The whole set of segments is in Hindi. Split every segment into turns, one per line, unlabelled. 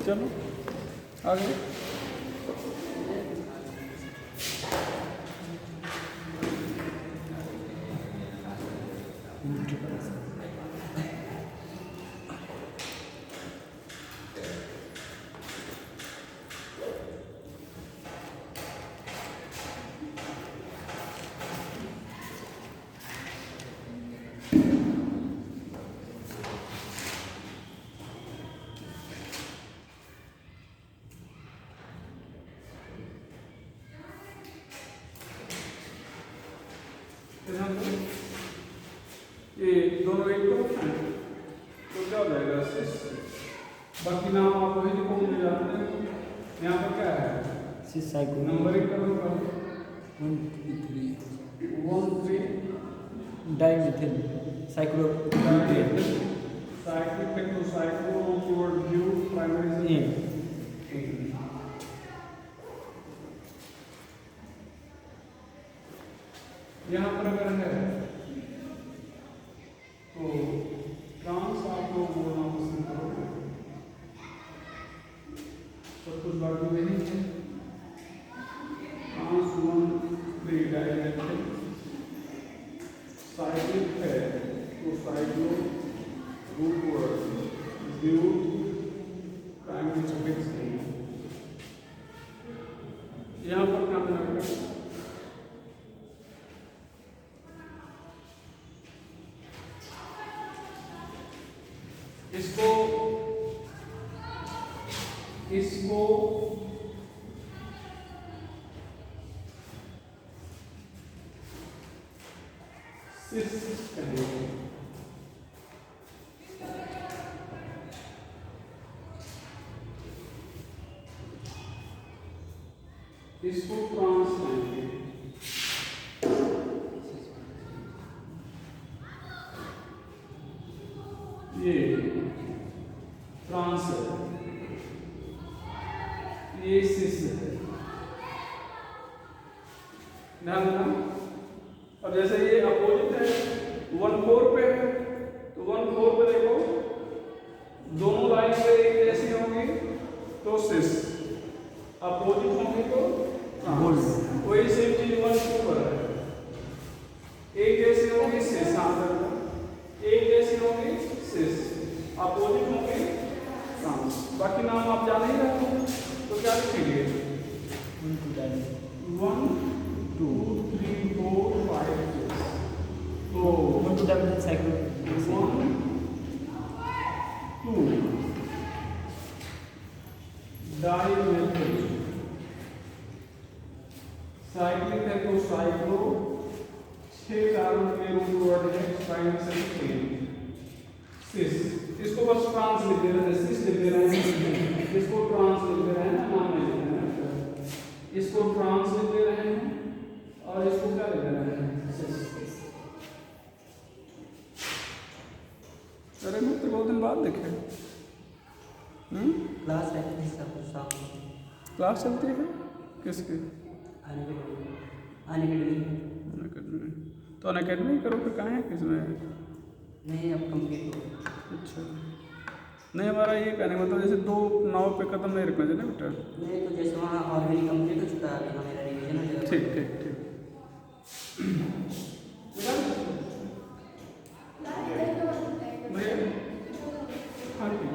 चलो आगे। ये दोनों एक तो क्या हो जाएगा सिस। बाकी नाम आप वही लिखो मिल जाते हैं। यहाँ पर क्या है
सिस साइक्लो
नंबरिंग करो
1 2 3
1 3
डाइमिथिल साइक्लो
साइक्लिक पेक्टोसाइक्लो टुवर्ड ब्लू प्राइमरी यहाँ पर अगर है तो ट्रांस आप लोग बोलना पसंद करोगे। सब कुछ बाकी नहीं है। ट्रांस 1 3 डाइमेथिल साइक्लिक है तो cyclo root word blue primary suffix नहीं। यहाँ पर क्या मिलेगा इसको सिस कहेंगे। इसको ट्रांस कहेंगे। ये ट्रांस है, ये सिस है। ध्यान देना। अब जैसे ये अपोजिट है 1 4 पे है तो 1 4 पे देखो दोनों लाइन पे एक जैसी होंगी तो सिस, अपोजिट होंगी तो ट्रांस। वही सेम चीज 1 2 पर है। एक जैसी होगी सिस, एक जैसी होगी सिस, अपोजिट होंगे ट्रांस। बाकी नाम आप जान ही रहे हो तो क्या लिखेंगे 1 2 3 4 5 6 तो
1 2 डाइमेथिल साइक्लो
1 2 डाइमेथिल साइक्लिक है तो साइक्लो 6 कार्बन के रूट वर्ड है प्राइमरी सिस। इसको बस ट्रांस लिख दे रहे हैं, सिस लिख दे रहे हैं, इसको ट्रांस लिख दे रहे हैं, नाम नहीं लिख रहे हैं। इसको ट्रांस लिख दे रहे हैं और इसको क्या लिख रहे हैं सिस। अरे मैं तो बहुत दिन बाद देखे।
क्लास है इसका शाम
क्लास चलती है किसकी?
अनअकैडमी
तो अनअकैडमी करो फिर कहाँ है किसमें?
नहीं अब कंप्लीट हो।
अच्छा नहीं हमारा ये कहने का मतलब जैसे 2 नाव पे कदम नहीं रखना चाहिए ना बेटा।
नहीं तो जैसे वहाँ ऑलरेडी कंप्लीट हो चुका है, अभी मेरा रिवीजन हो जाएगा।
ठीक ठीक ठीक। हाँ ठीक है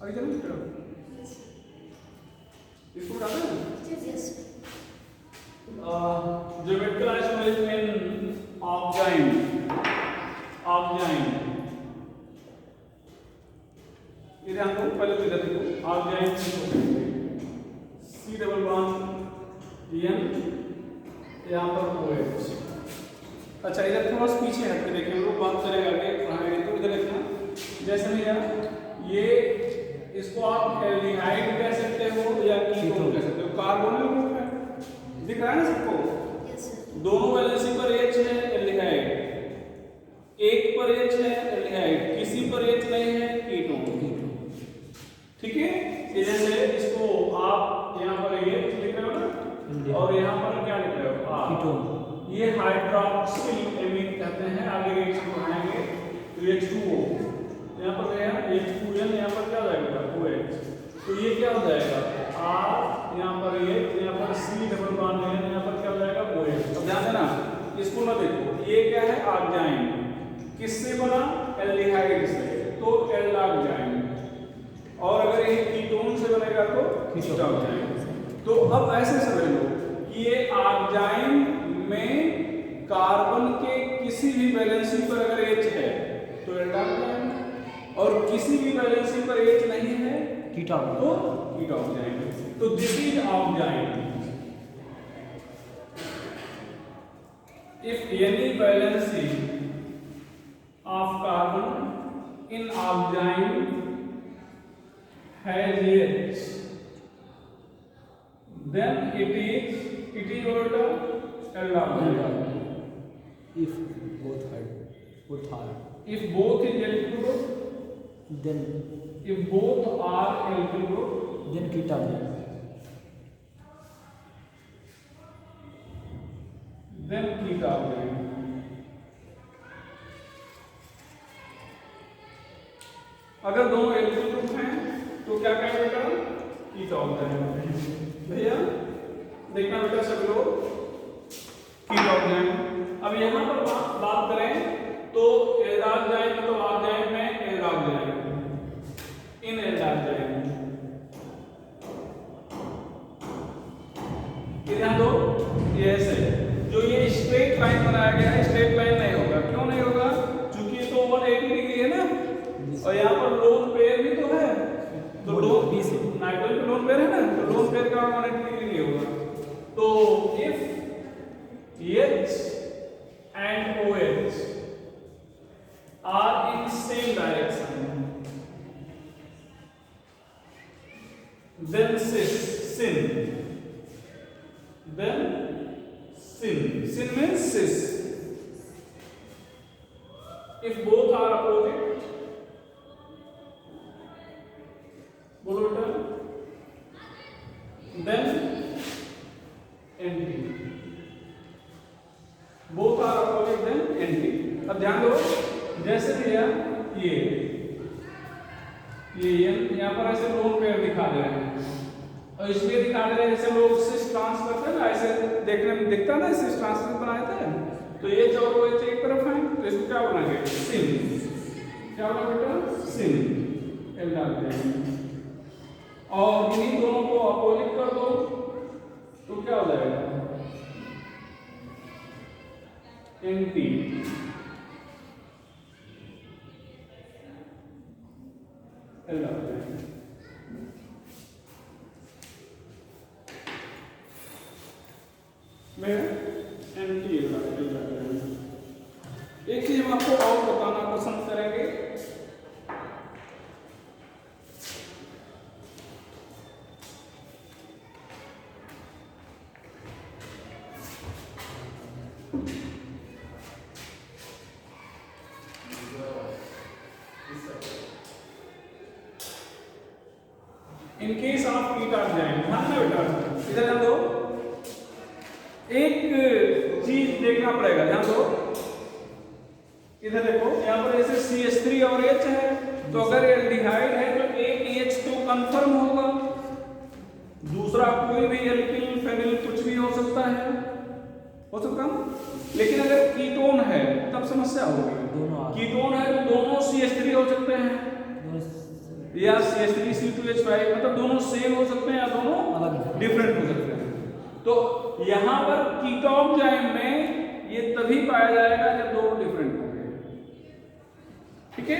आगे चलो बेटा। इसको डालना है geometrical isomerism in arcgine ये ध्यान दो, पहले तो इधर देखो, आप जाएंगे सी डबल बॉन्ड एन, यहाँ पर OH। अच्छा इधर थोड़ा सा पीछे हट के देखिए, हम लोग बात करेंगे आगे पढ़ाएंगे, तो इधर देखना जैसे भैया ये इसको आप एल्डिहाइड कह सकते हो या कीटोन कह सकते हो, कार्बोनिल ग्रुप है, दिख रहा है ना सबको, दोनों वैलेंसी पर H है एल्डिहाइड, एक पर H है एल्डिहाइड, किसी पर H नहीं है कीटोन, ठीक है। ये जैसे इसको आप यहाँ पर ये लिख रहे हो ना, और यहाँ पर क्या लिख रहे हो कीटोन, ये हाइड्रोक्सिल एमीन कहते हैं, आगे रिएक्शन पढ़ाएंगे। तो H2O यहाँ पर गया H2N, यहाँ पर क्या हो जाएगा OH, तो ये क्या हो जाएगा R, यहाँ पर ये, यहाँ पर C डबल बॉन्ड है, यहाँ पर क्या हो जाएगा OH। अब ध्यान देना, इसको ना देखो, ये क्या है आर्जाइन, किससे बना एल्डिहाइड से, तो एल्डार्जाइन, और अगर ये कीटोन से बनेगा तो कीटोन। तो अब ऐसे समझ लो कि ये आर्जाइन में कार्बन के किसी भी वैलेंसी पर अगर H है तो एल्डार्जाइन, और किसी भी वैलेंसी पर H नहीं है कीटोन, तो कीटोन। तो दिस इज आर्जाइन। If any valency of carbon in आर्जाइन has H, then it is what aldehyde.
If both are
If both is alkyl group,
then
if both are alkyl group,
then ketone,
then ketone. अगर दोनों एल्किल ग्रुप हैं तो क्या कहें बेटा कीटोन कहें। भैया देखना बेटा सब लोग कीटोन हैं। अब यहाँ पर बात करें तो एल्डार्जाइन मतलब आर्जाइन में एल्डार्जाइन, इन एल्डार्जाइन ध्यान दो, ये ऐसे जो ये स्ट्रेट लाइन बनाया गया है, स्ट्रेट लाइन नहीं होगा। क्यों नहीं होगा? क्योंकि ये तो 180 डिग्री है ना, और यहाँ पर लोन पेयर भी तो है, तो लोन नाइट्रोजन पे लोन पेयर है ना, तो लोन पेयर का 180 डिग्री नहीं होगा। तो if H and OH are in same direction, then sin means cis. If both are opposite, बोलो बेटा, then anti. Both are opposite, then anti. अब ध्यान दो, जैसे भैया ये यहाँ पर ऐसे लोन पेयर दिखा दे रहे हैं, और इसलिए दिखा दे रहे हैं जैसे लोग सिस ट्रांस करते हैं ना, ऐसे देखने में दिखता है ना, सिस ट्रांस बनाए थे। तो ये जो OH एक तरफ है, तो इसको क्या बनाएंगे सिन, क्या बना बेटा सिन एल्डार्जाइन, और इन्हीं दोनों को अपोजिट कर दो तो क्या हो जाएगा एंटी एल्डार्जाइन। में एंटी एल्डार्जाइन। एक चीज हम आपको और बताना पसंद करेंगे, इन केस ऑफ कीटोन, ध्यान ना बेटा, इधर ध्यान दो, एक चीज देखना पड़ेगा, ध्यान दो, इधर देखो, यहाँ पर जैसे CH3 और H है, तो अगर एल्डिहाइड है तो एक H तो कंफर्म होगा, दूसरा कोई भी एल्किल फेनिल कुछ भी हो सकता है, लेकिन अगर कीटोन है तब समस्या होगी। कीटोन है तो दोनों CH3 हो सकते हैं या CH3C2H5, मतलब दोनों सेम हो सकते हैं या दोनों डिफरेंट हो सकते हैं। तो यहाँ पर कीटोन में ये तभी पाया जाएगा जब दोनों डिफरेंट होंगे, ठीक है।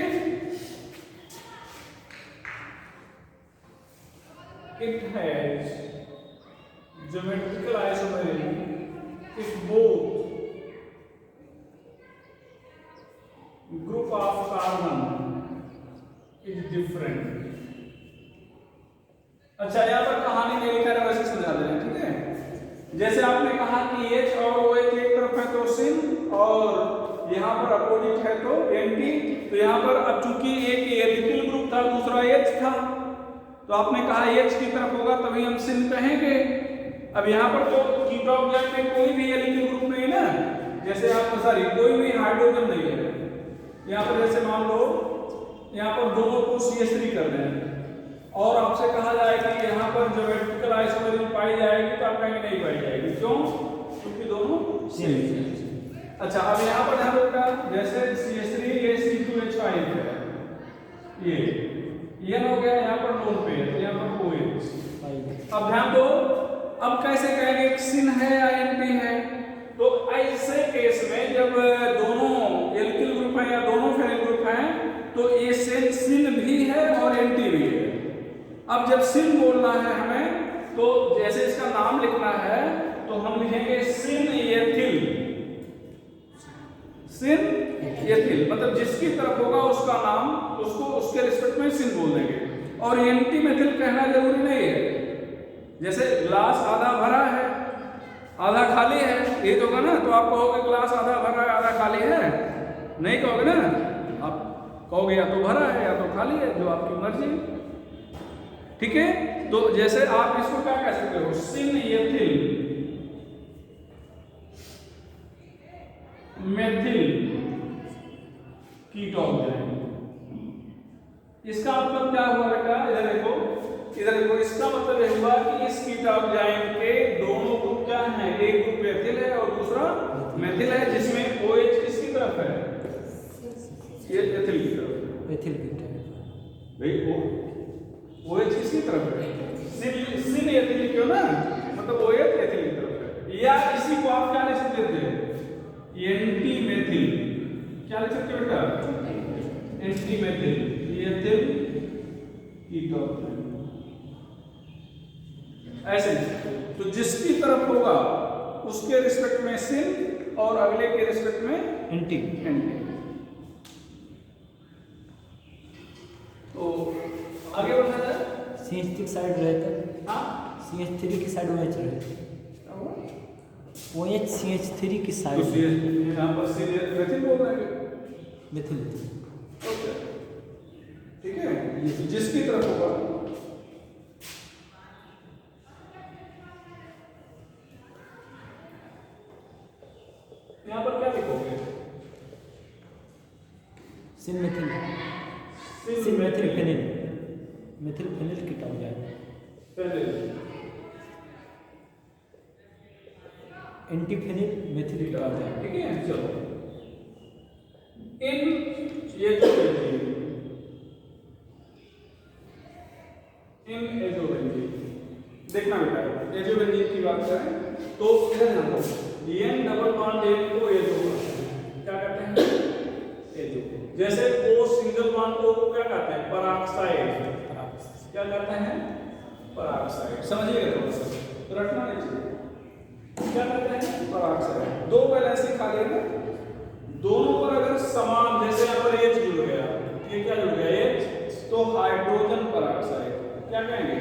it has geometrical isomery if both group of carbon is different। अच्छा, यहाँ पर कहानी में लिखा है वैसे समझा दे रहे हैं, ठीक है। जैसे आपने कहा कि H और OH एक तरफ है तो सिन और यहाँ पर अपोजिट है तो एंटी, तो यहाँ पर अब चूंकि एक एल्किल ग्रुप था दूसरा H था, तो आपने कहा H की तरफ होगा तभी हम सिन कहेंगे। अब यहाँ पर तो कीटोन में कोई भी एल्किल ग्रुप नहीं ना, जैसे आप सॉरी कोई भी हाइड्रोजन नहीं है यहाँ पर। जैसे मान लो यहाँ पर दोनों को CH3 कर रहे हैं और आपसे कहा जाए कि यहाँ पर ज्योमेट्रिकल आइसोमेरी पाई जाएगी, तो आप कहेंगे नहीं पाई जाएगी, क्यों? क्योंकि दोनों सेम। अच्छा, अब यहाँ पर ध्यान रखना, जैसे CH3 ये C2H5 है, ये हो गया यहाँ पर नोन पे है, यहाँ पर OH। अब ध्यान दो, अब कैसे कहेंगे सिन है या एंटी है? तो ऐसे केस में जब दोनों एल्किल ग्रुप है या दोनों फेनिल ग्रुप हैं तो ये सिन भी है और एंटी भी है। अब जब सिन बोलना है हमें तो जैसे इसका नाम लिखना है तो हम लिखेंगे सिन एथिल। सिन एथिल मतलब जिसकी तरफ होगा उसका नाम, उसको उसके रिस्पेक्ट में सिन बोल देंगे। और एंटी मेथिल कहना जरूरी नहीं है। जैसे ग्लास आधा भरा है आधा खाली है, ये तो होगा ना, तो आप कहोगे ग्लास आधा भरा है आधा खाली है, नहीं कहोगे ना, आप कहोगे या तो भरा है या तो खाली है, जो आपकी मर्जी, ठीक है। तो जैसे आप इसको क्या कह सकते हो, सिन एथिल मेथिल कीटोन। इसका मतलब क्या हुआ बेटा, इधर देखो, इसका मतलब यह हुआ कि इस कीटोन के दोनों ग्रुप क्या हैं, एक ग्रुप एथिल है और दूसरा मेथिल है, जिसमें OH किसकी तरफ है, ये एथिल की तरफ,
एथिल की तरफ
भाई OH किसकी तरफ है, सिन एथिल क्यों ना, मतलब OH एथिल की तरफ है। या इसी को आप क्या लिख सकते थे, एंटी मेथिल, क्या लिख सकते हो बेटा, एंटी मेथिल एथिल कीटोन, ऐसे। तो जिसकी तरफ होगा उसके रिस्पेक्ट में सिन और अगले के रिस्पेक्ट में एंटी। तो आगे बढ़ना जाए,
CH3 की साइड रहता,
हाँ
CH3 की साइड OH रहता, OH CH3 की
तो
साइड
यहाँ पर सिन मेथिल बोल रहे हैं,
मेथिल,
ठीक है। ये जिसकी तरफ होगा, यहाँ पर क्या लिखोगे,
syn methyl phenyl, methyl phenyl ketone जाएगा, एंटी फेनिल मेथिल कीटोन जाएगा,
ठीक है। चलो, इन ये जो इन एजोबेंजीन, देखना बेटा, एजोबेंजीन की बात करें तो इधर ध्यान दो, N डबल बॉन्ड N को एजो क्या कहते हैं, एजो। जैसे O सिंगल बॉन्ड O को क्या कहते हैं, पराक्साइड, क्या कहते हैं, पराक्साइड। समझिएगा थोड़ा सा, तो रटना नहीं चाहिए, क्या कहते हैं, पराक्साइड। दो वैलेंसी खाली है, दोनों पर अगर समान, जैसे यहाँ पर H जुड़ गया, ये क्या जुड़ गया H, तो हाइड्रोजन पराक्साइड, क्या कहेंगे,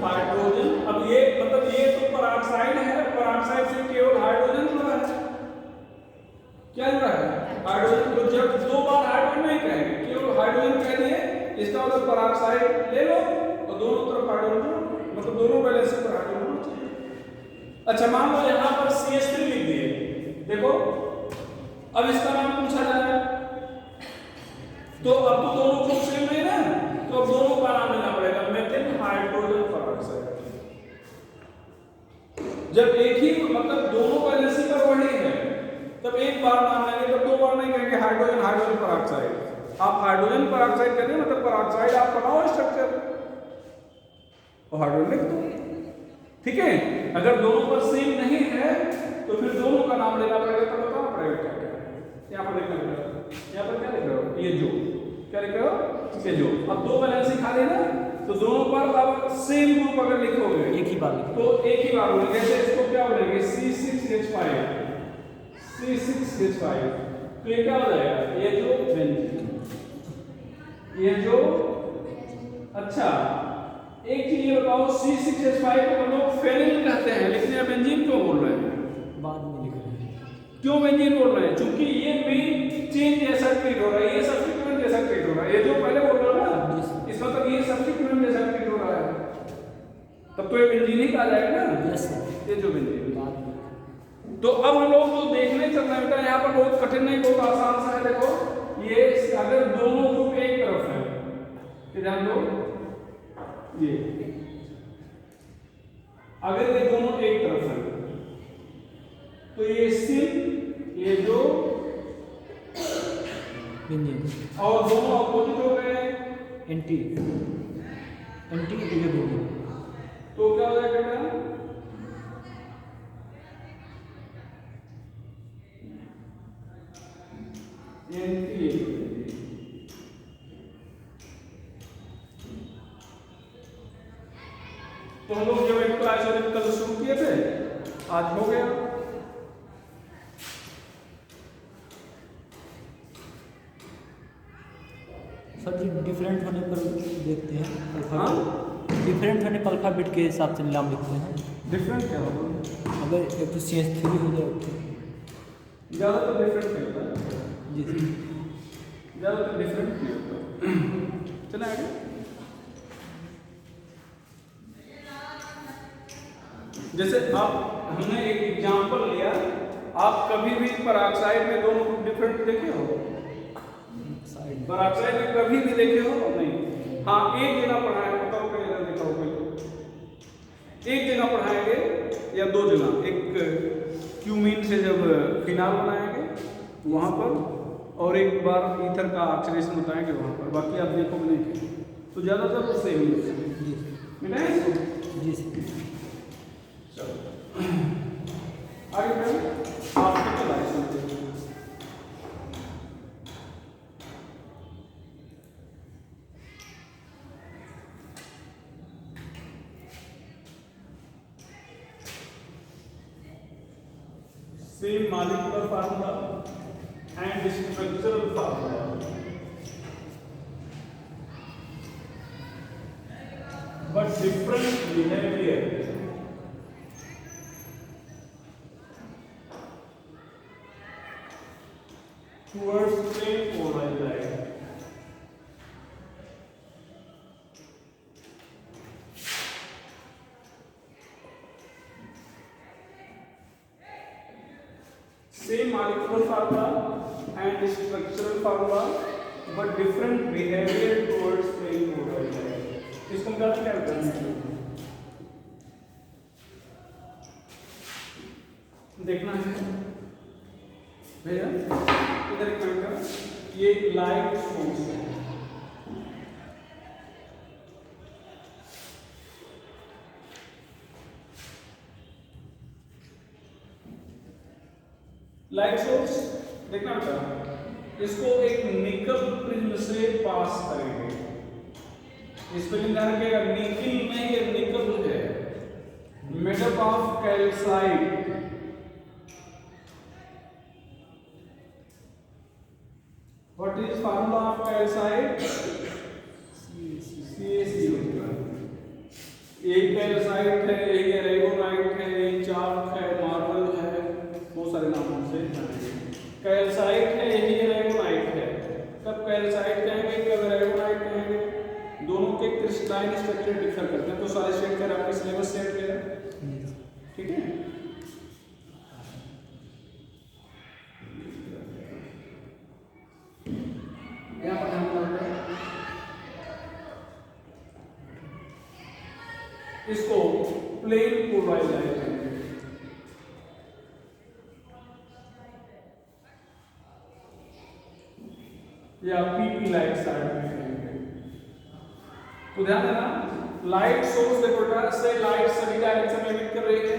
हाइड्रोजन। अब ये मतलब ये तो पराक्साइड है, पराक्साइड से केवल हाइड्रोजन जुड़ा है, क्या जुड़ा है, हाइड्रोजन। तो जब दो बार हाइड्रोजन नहीं कहेंगे, केवल हाइड्रोजन कह दिए, इसका मतलब पराक्साइड ले लो और दोनों तरफ हाइड्रोजन, मतलब दोनों वैलेंसी पर हाइड्रोजन होना चाहिए। अच्छा, मान लो यहाँ पर CH3 लिख दिए, देखो अब इसका नाम पूछा जाए तो अब तो दोनों ग्रुप सेम नहीं ना, तो अब दोनों का नाम लेना पड़ेगा, मेथिल हाइड्रोजन पराक्साइड। जब एक ही मतलब दोनों वैलेंसी पर वही है तब एक बार नाम लेंगे, तब दो बार नहीं कहेंगे हाइड्रोजन हाइड्रोजन पराक्साइड। आप हाइड्रोजन पराक्साइड कहते हैं मतलब पराक्साइड आप बनाओ स्ट्रक्चर और हाइड्रोजन लिख दो, ठीक है। अगर दोनों पर सेम नहीं है तो फिर दोनों का नाम लेना पड़ेगा, तब बताना पड़ेगा क्या क्या है। यहाँ पर देखना पड़ेगा, यहाँ पर क्या लिख रहे हो, ये जो क्या लिख रहे हो, ये जो। अब दो वैलेंसी खाली ना, तो दोनों पर अब सेम ग्रुप अगर लिखोगे
एक ही बार लिखें।
तो एक ही बार में, जैसे इसको क्या बोलेंगे C6H5, C6H5, तो ये क्या हो जाएगा, ये जो बेंजीन, ये जो, अच्छा एक चीज ये बताओ, C6H5 को हम लोग फेनिल कहते हैं, लेकिन ये बेंजीन क्यों बोल रहे हैं,
बाद में लिख रहे हैं।
क्यों बेंजीन बोल रहे हैं, क्योंकि ये मेन चेंज जैसा ट्रीट हो रहा है, ये सब्स्टिट्यूएंट जैसा ट्रीट हो रहा है, ये जो पहले बोल रहा है ना, इसका मतलब ये सब्स्टिट्यूएंट जैसा ट्रीट हो रहा है, तब तो ये बेंजीन ही कहा जाएगा ना।
Yes sir.
ये जो बेंजीन,
बाद में।
तो अब हम लोग जो देखने चल रहे हैं बेटा, यहाँ पर बहुत कठिन नहीं, बहुत आसान सा है। देखो ये अगर दोनों ग्रुप एक तरफ है, ध्यान दो, ये अगर ये दोनों एक तरफ है तो ये सिन, ये जो
बेंजीन,
और दोनों अपोजिट हो गए,
एंटी एंटी ये बेंजीन।
तो क्या हो जाएगा बेटा, एंटी। तो हम लोग जब एक आइसोलेट कल शुरू किए थे, आज हो गया।
सर जी डिफरेंट होने पर देखते हैं
हाँ?
अल्फाबेट, डिफरेंट होने पर अल्फाबेट के हिसाब से नाम लिखते हैं।
डिफरेंट क्या होगा,
अगर एक तो CH3 हो जाए तो
ज़्यादातर डिफरेंट क्या होता है,
जी सर।
ज़्यादातर डिफरेंट क्या होता है। चला आगे, जैसे आप, हमने एक एग्जांपल लिया, आप कभी भी पराक्साइड में दोनों ग्रुप डिफरेंट देखे हो, पराक्साइड में कभी भी देखे हो नहीं, हाँ एक जगह पढ़ाया, बताओ कई जगह देखा हो कोई, एक जगह पढ़ाएंगे या दो जगह, एक क्यूमीन से जब फिनाल बनाएंगे वहाँ पर, और एक बार ईथर का ऑक्सीडेशन बताएंगे वहाँ पर, बाकी आप देखोगे नहीं, तो ज़्यादातर तो सेम ही मिला है इसको।
जी सर।
चलो आगे बढ़ो, आपको चलाए सुनते हैं। Same molecular formula and structural formula, but different behavior. Towards plane polarized light. Same molecular formula and structural formula, but different behavior towards plane polarized light. इसको हम क्या करते हैं, देखना है भैया, इधर एक पॉइंट का, ये लाइट सोर्स है, लाइट सोर्स देखना बेटा, इसको एक निकल प्रिज्म से पास करेंगे, इस पर ध्यान रखिएगा, निकल नहीं ये निकल है, made up of calcite. What is formula of calcite? CaCO2। एक कैल्साइट है, एक एरेगोनाइट है, एक चाक है, मार्बल है, बहुत सारे नामों से कैल्साइट है, यही एरेगोनाइट है। कब कैल्साइट कहेंगे, कब एरेगोनाइट कहेंगे, दोनों के क्रिस्टलाइन स्ट्रक्चर डिफर करते हैं। तो सारे सेट कर आपके सिलेबस सेट किया, ठीक है। यहाँ पर इसको प्लेन पोलराइज्ड लाइट कहेंगे, या पीपी लाइट साइड में कहेंगे। तो ध्यान देना, लाइट सोर्स देखो बेटा, से लाइट सभी डायरेक्शन में एमिट कर रही है,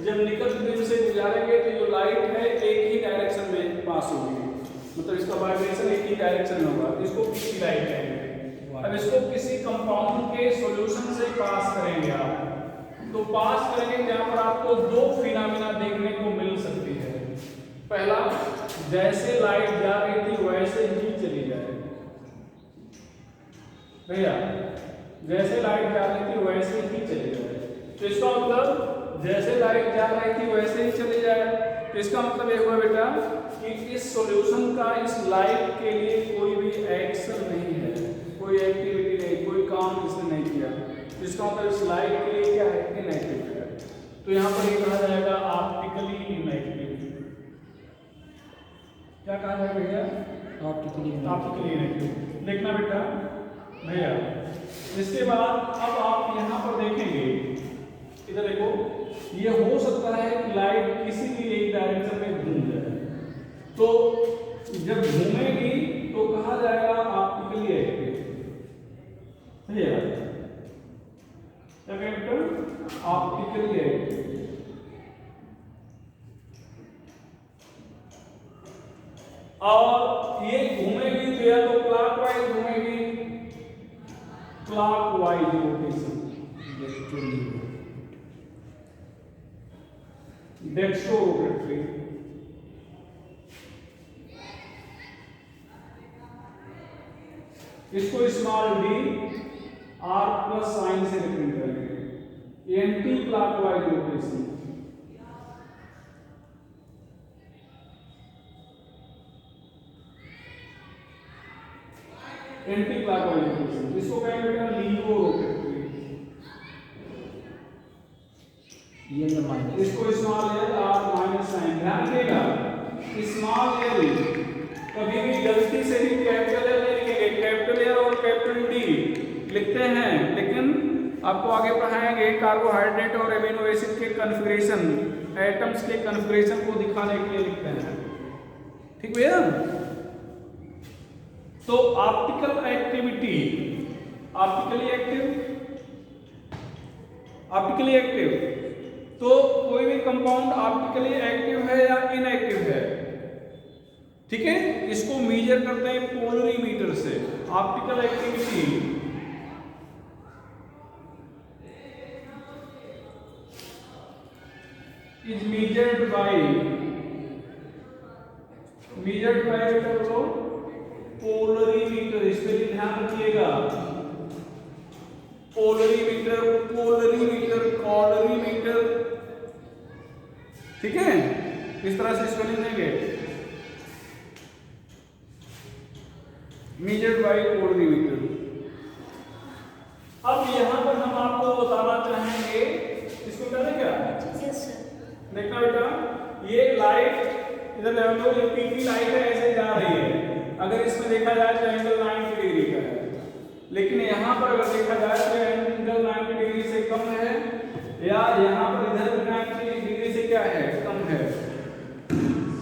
जब निकल बीम से गुजारेंगे तो जो लाइट है एक ही डायरेक्शन में पास होगी, मतलब इसका वाइब्रेशन एक ही डायरेक्शन में होगा, इसको पीपी लाइट कहेंगे। अब इसको किसी कंपाउंड के सॉल्यूशन से पास करेंगे आप, तो पास करेंगे जहां पर आपको दो फिनोमेना देखने को मिल सकती है। पहला, जैसे लाइट जा रही थी वैसे ही चली जाए। भैया जैसे लाइट जा रही थी वैसे ही चली जाए, तो इसका मतलब जैसे लाइट जा रही थी वैसे ही चली जाए, तो इसका मतलब ये हुआ बेटा कि इस सॉल्यूशन का इस लाइट के लिए कोई भी एक्शन नहीं है, कोई एक्टिविटी नहीं, कोई काम इसने नहीं किया। इसका मतलब इस लाइट के लिए क्या है, इनएक्टिव है। तो यहाँ पर ये कहा जाएगा ऑप्टिकली इनएक्टिव। क्या कहा जाएगा भैया, ऑप्टिकली इनएक्टिव। देखना बेटा भैया, इसके बाद अब आप यहाँ पर देखेंगे, इधर देखो, ये हो सकता है कि लाइट किसी भी एक डायरेक्शन में घूम जाए, तो जब घूमेगी तो कहा जाएगा ऑप्टिकली एक्टिव। भैया ऑप्टिकली एक्टिव। और ये घूमेगी तो या तो क्लॉकवाइज घूमेगी, क्लॉकवाइज रोटेशन, डेक्स्ट्रो रोटेटरी। इसको small d r plus sign से रिप्रेजेंट करेंगे, anti clockwise rotation. Anti clockwise rotation इसको कहेंगे बेटा लीवो रोटेटरी। ये माइनस, इसको small l r minus sign. ध्यान देगा स्मॉल एल कभी भी गलती से भी कैपिटल एल नहीं लिखेंगे, कैपिटल एल और कैपिटल डी लिखते हैं, लेकिन आपको आगे पढ़ाएंगे कार्बोहाइड्रेट और एमिनो एसिड के कॉन्फ़िगरेशन, एटम्स के कॉन्फ़िगरेशन को दिखाने के लिए लिखते हैं। ठीक भैया, तो ऑप्टिकल एक्टिविटी, ऑप्टिकली एक्टिव, तो कोई भी कंपाउंड ऑप्टिकली एक्टिव है या इनएक्टिव है, ठीक है, इसको मेजर करते हैं पोलरीमीटर से। Optical activity is measured by polarimeter. इस पर भी ध्यान रखिएगा, पोलरीमीटर, कॉलरीमीटर, ठीक है, इस तरह से स्पेलिंग देंगे, मेजर्ड बाय पोलरीमीटर। अब यहां पर हम आपको बताना चाहेंगे, इसको क्या है, देखना बेटा, ये लाइट इधर लो, ये पीपी लाइट है, ऐसे जा रही है। अगर इसमें देखा जाए तो एंगल 90 डिग्री का है, लेकिन यहाँ पर अगर देखा जाए तो एंगल 90 डिग्री से कम है, या यहाँ पर इधर 90 डिग्री से क्या है, कम है।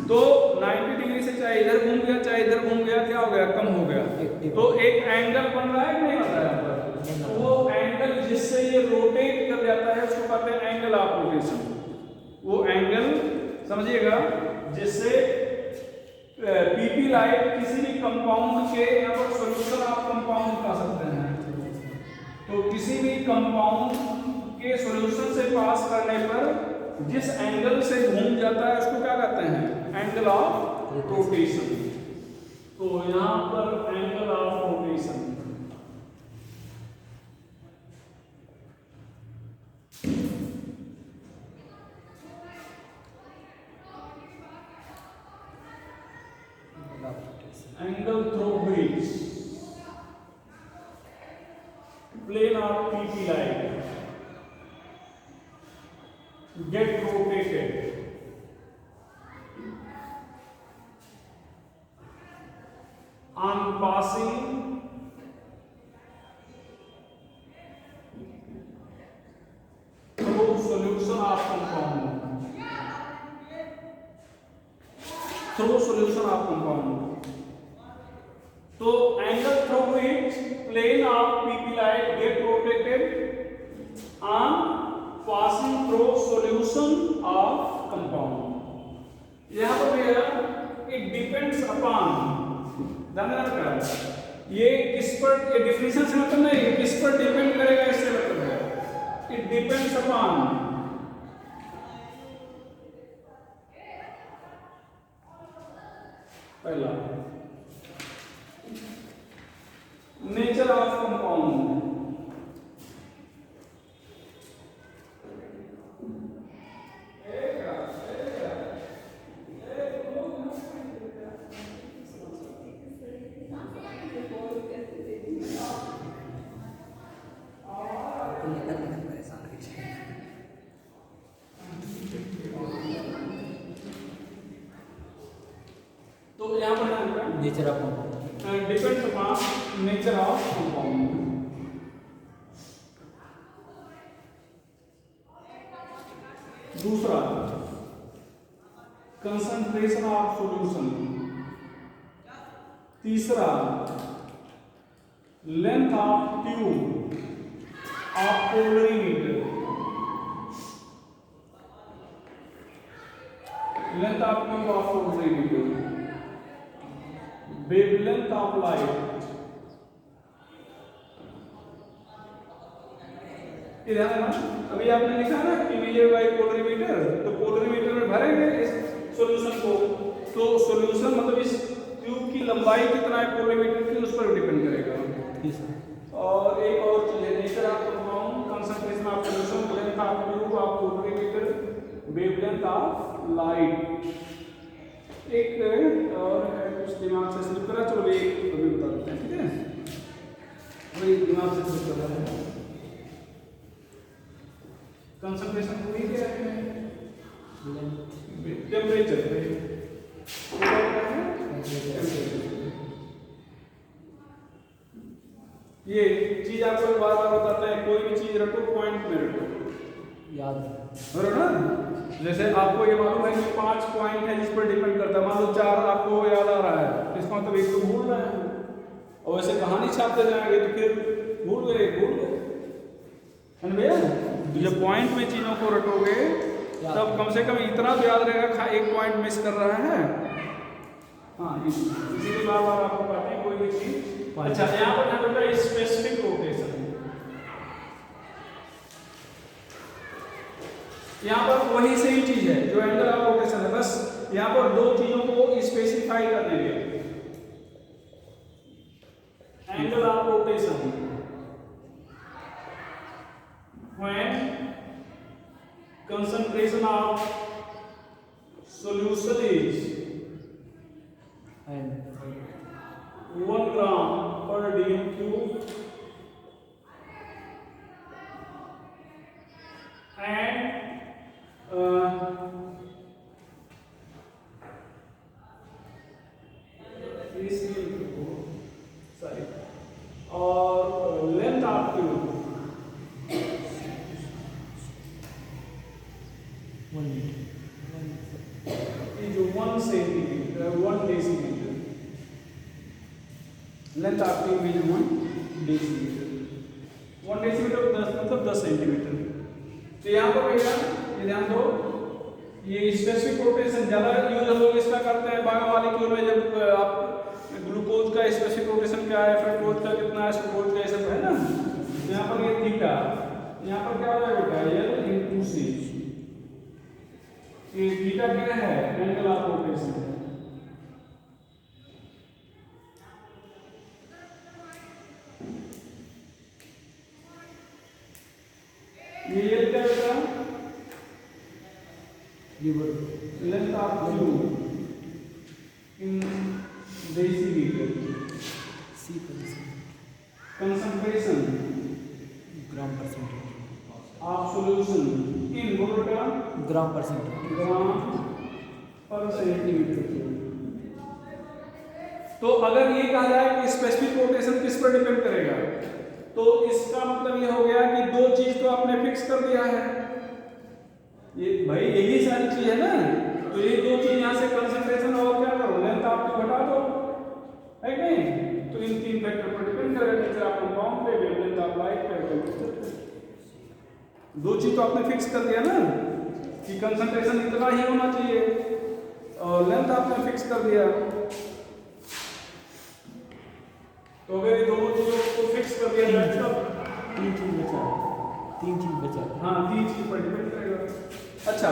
तो 90 डिग्री से चाहे इधर घूम गया चाहे इधर घूम गया, क्या हो गया, कम हो गया। तो एक एंगल बन रहा है कि नहीं बन रहा है यहाँ पर, वो एंगल जिससे ये रोटेट कर जाता है उसको कहते हैं एंगल ऑफ रोटेशन। वो एंगल समझिएगा जिससे पीपी लाइट किसी भी कंपाउंड के, यहाँ पर सॉल्यूशन ऑफ कंपाउंड कह सकते हैं, तो किसी भी कंपाउंड के सॉल्यूशन से पास करने पर जिस एंगल से घूम जाता है उसको क्या कहते हैं, एंगल ऑफ रोटेशन। तो यहाँ पर angle of rotation, angle through which plane of PP light get rotated on passing through solution of compound, through solution of compound। तो angle through which plane of PP light get rotated on passing through solution of compound। यहाँ पर भैया it depends upon, ध्यान रखना, ये किस पर, ये डिफिनेशन से मतलब नहीं, किस पर डिपेंड करेगा इससे मतलब है, इट डिपेंड्स अपॉन पहला नेचर ऑफ कंपाउंड, तो यहाँ पर
nature of compound,
depends upon nature of compound. दूसरा कंसंट्रेशन ऑफ सॉल्यूशन। तीसरा length of tube of polarimeter, length of tube of polarimeter, wavelength of light. इधर अभी आपने लिखा ना कि मेजर बाय पोलरीमीटर, तो पोलरीमीटर में भरेंगे इस सॉल्यूशन को, तो सॉल्यूशन मतलब इस ट्यूब की लंबाई कितना है पोलरीमीटर की, उस पर डिपेंड करेगा। और एक और चीज है nature of compound, concentration of solution, length of tube of polarimeter, wavelength of light. एक और है कुछ दिमाग से स्लिप करा, चलो एक अभी बता देते हैं, ठीक है, वही दिमाग से स्लिप कर रहा है। कंसंट्रेशन पूरी क्या है, टेम्परेचर पे, ये चीज आपको बार बार बताता है, कोई भी चीज रखो पॉइंट में रखो,
याद
है ना। जैसे आपको ये मालूम है कि 5 पॉइंट है जिस पर डिपेंड करता है, मान लो 4 आपको याद आ रहा है, इसका मतलब एक तो भूल रहे हैं, और वैसे कहानी छापते जाएंगे तो फिर भूल गए है ना भैया। तो जब पॉइंट में चीजों को रखोगे तब कम से कम इतना तो याद रहेगा, एक पॉइंट मिस कर रहा है। हाँ, इसीलिए बार बार आपको कहते हैं कोई भी चीज। अच्छा, यहाँ पर क्या है स्पेसिफिक रोटेशन, यहाँ पर वही सेम चीज है जो एंगल ऑफ रोटेशन है, बस यहाँ पर दो चीजों को स्पेसिफाई कर देंगे। Angle of rotation when concentration of solution is 1 gram per dm cube and और length of tube is 1 centimeter, 1 decimeter. Length of tube is 1 decimeter. 1 decimeter मतलब 10 सेंटीमीटर। तो यहाँ पर भैया ये ध्यान दो, ये स्पेसिफिक रोटेशन ज्यादा यूज हम लोग इसका करते हैं बायोमॉलिक्यूल में, जब आप ग्लूकोज का स्पेसिफिक रोटेशन क्या है, फ्रक्टोज का कितना है, सुक्रोज का, ये सब है ना। यहाँ पर ये थीटा, यहाँ पर क्या हो जाएगा बेटा, ये इनटू सी, ये थीटा क्या है, एंगल ऑफ रोटेशन है। ये क्या बेटा, length of tube in decimetre, concentration
gram percent
of solution in molar
gram percent
gram per centimetre cube. तो अगर ये कहा जाए कि स्पेसिफिक रोटेशन किस पर डिपेंड करेगा, तो इसका मतलब ये हो गया कि दो चीज तो आपने फिक्स कर दिया है, ये भाई यही सारी चीज है ना, तो ये दो चीज यहाँ से कंसंट्रेशन और क्या करो, लेंथ आपको घटा दो, है कि नहीं। तो इन 3 फैक्टर पर डिपेंड करेगा, नेचर ऑफ कंपाउंड पे, वेवलेंथ ऑफ लाइट पे, टेंपरेचर पे। दो चीज तो आपने फिक्स कर दिया ना कि कंसंट्रेशन इतना ही होना चाहिए, और लेंथ आपने फिक्स कर दिया। तो अगर ये दोनों चीजों को फिक्स कर दिया जाए तब
तीन चीज बचा है, तीन चीज बचा है।
हाँ 3 चीज पर डिपेंड करेगा। अच्छा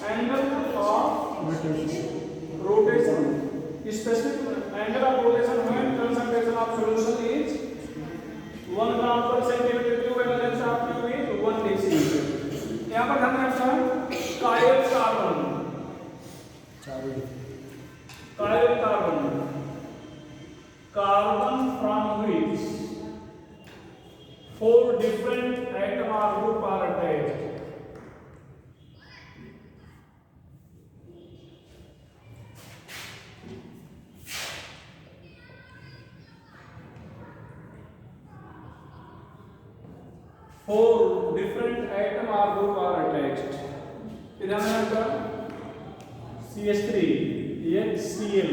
angle of rotation specific angle of rotation when concentration of solution is 1 gram per centimetre cube and length of tube is 1 decimetre. यहाँ पर ध्यान रखना कायल कार्बन कायल carbon from which 4 different atom or group are attached. Four different atom or group are attached. इधर में आपका CH3 HCl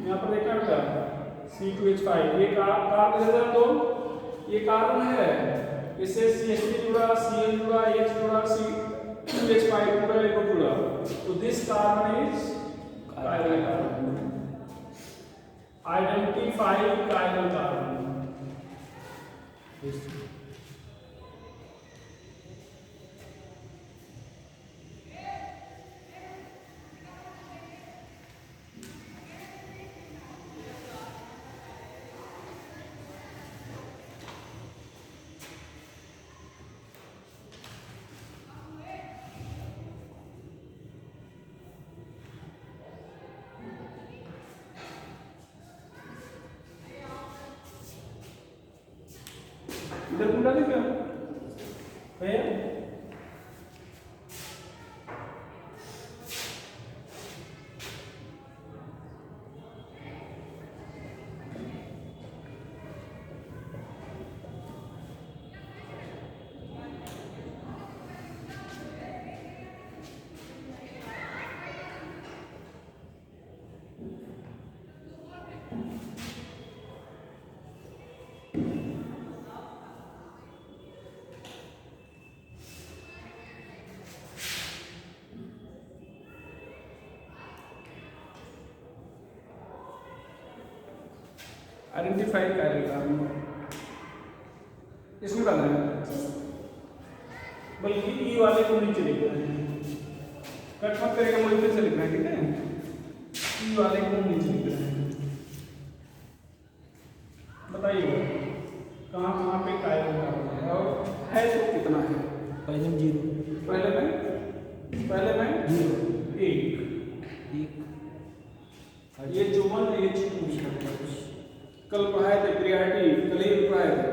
यहाँ पर देखा बेटा C2H5 ये कार्बन दो ये कार्बन है इससे CH3 जुड़ा Cl जुड़ा H जुड़ा C2H5 जुड़ा एक ग्रुप जुड़ा तो this carbon is chiral carbon. Identify chiral carbon. इधर पूरा नहीं क्या भैया आइडेंटिफाई कायरल कार्बन इसमें डालना है बल्कि ई वाले को नीचे लिखना है कट मत करेगा मुझे फिर से लिखना है ठीक है ई वाले को नीचे लिखना है। बताइए कहाँ कहाँ पे कायरल कार्बन है और है तो कितना है।
पहले में 0
पहले में 0 1 ये जो 1 ये 2 कल पढ़ाए थे पीरियडिक कल ही पढ़ाए थे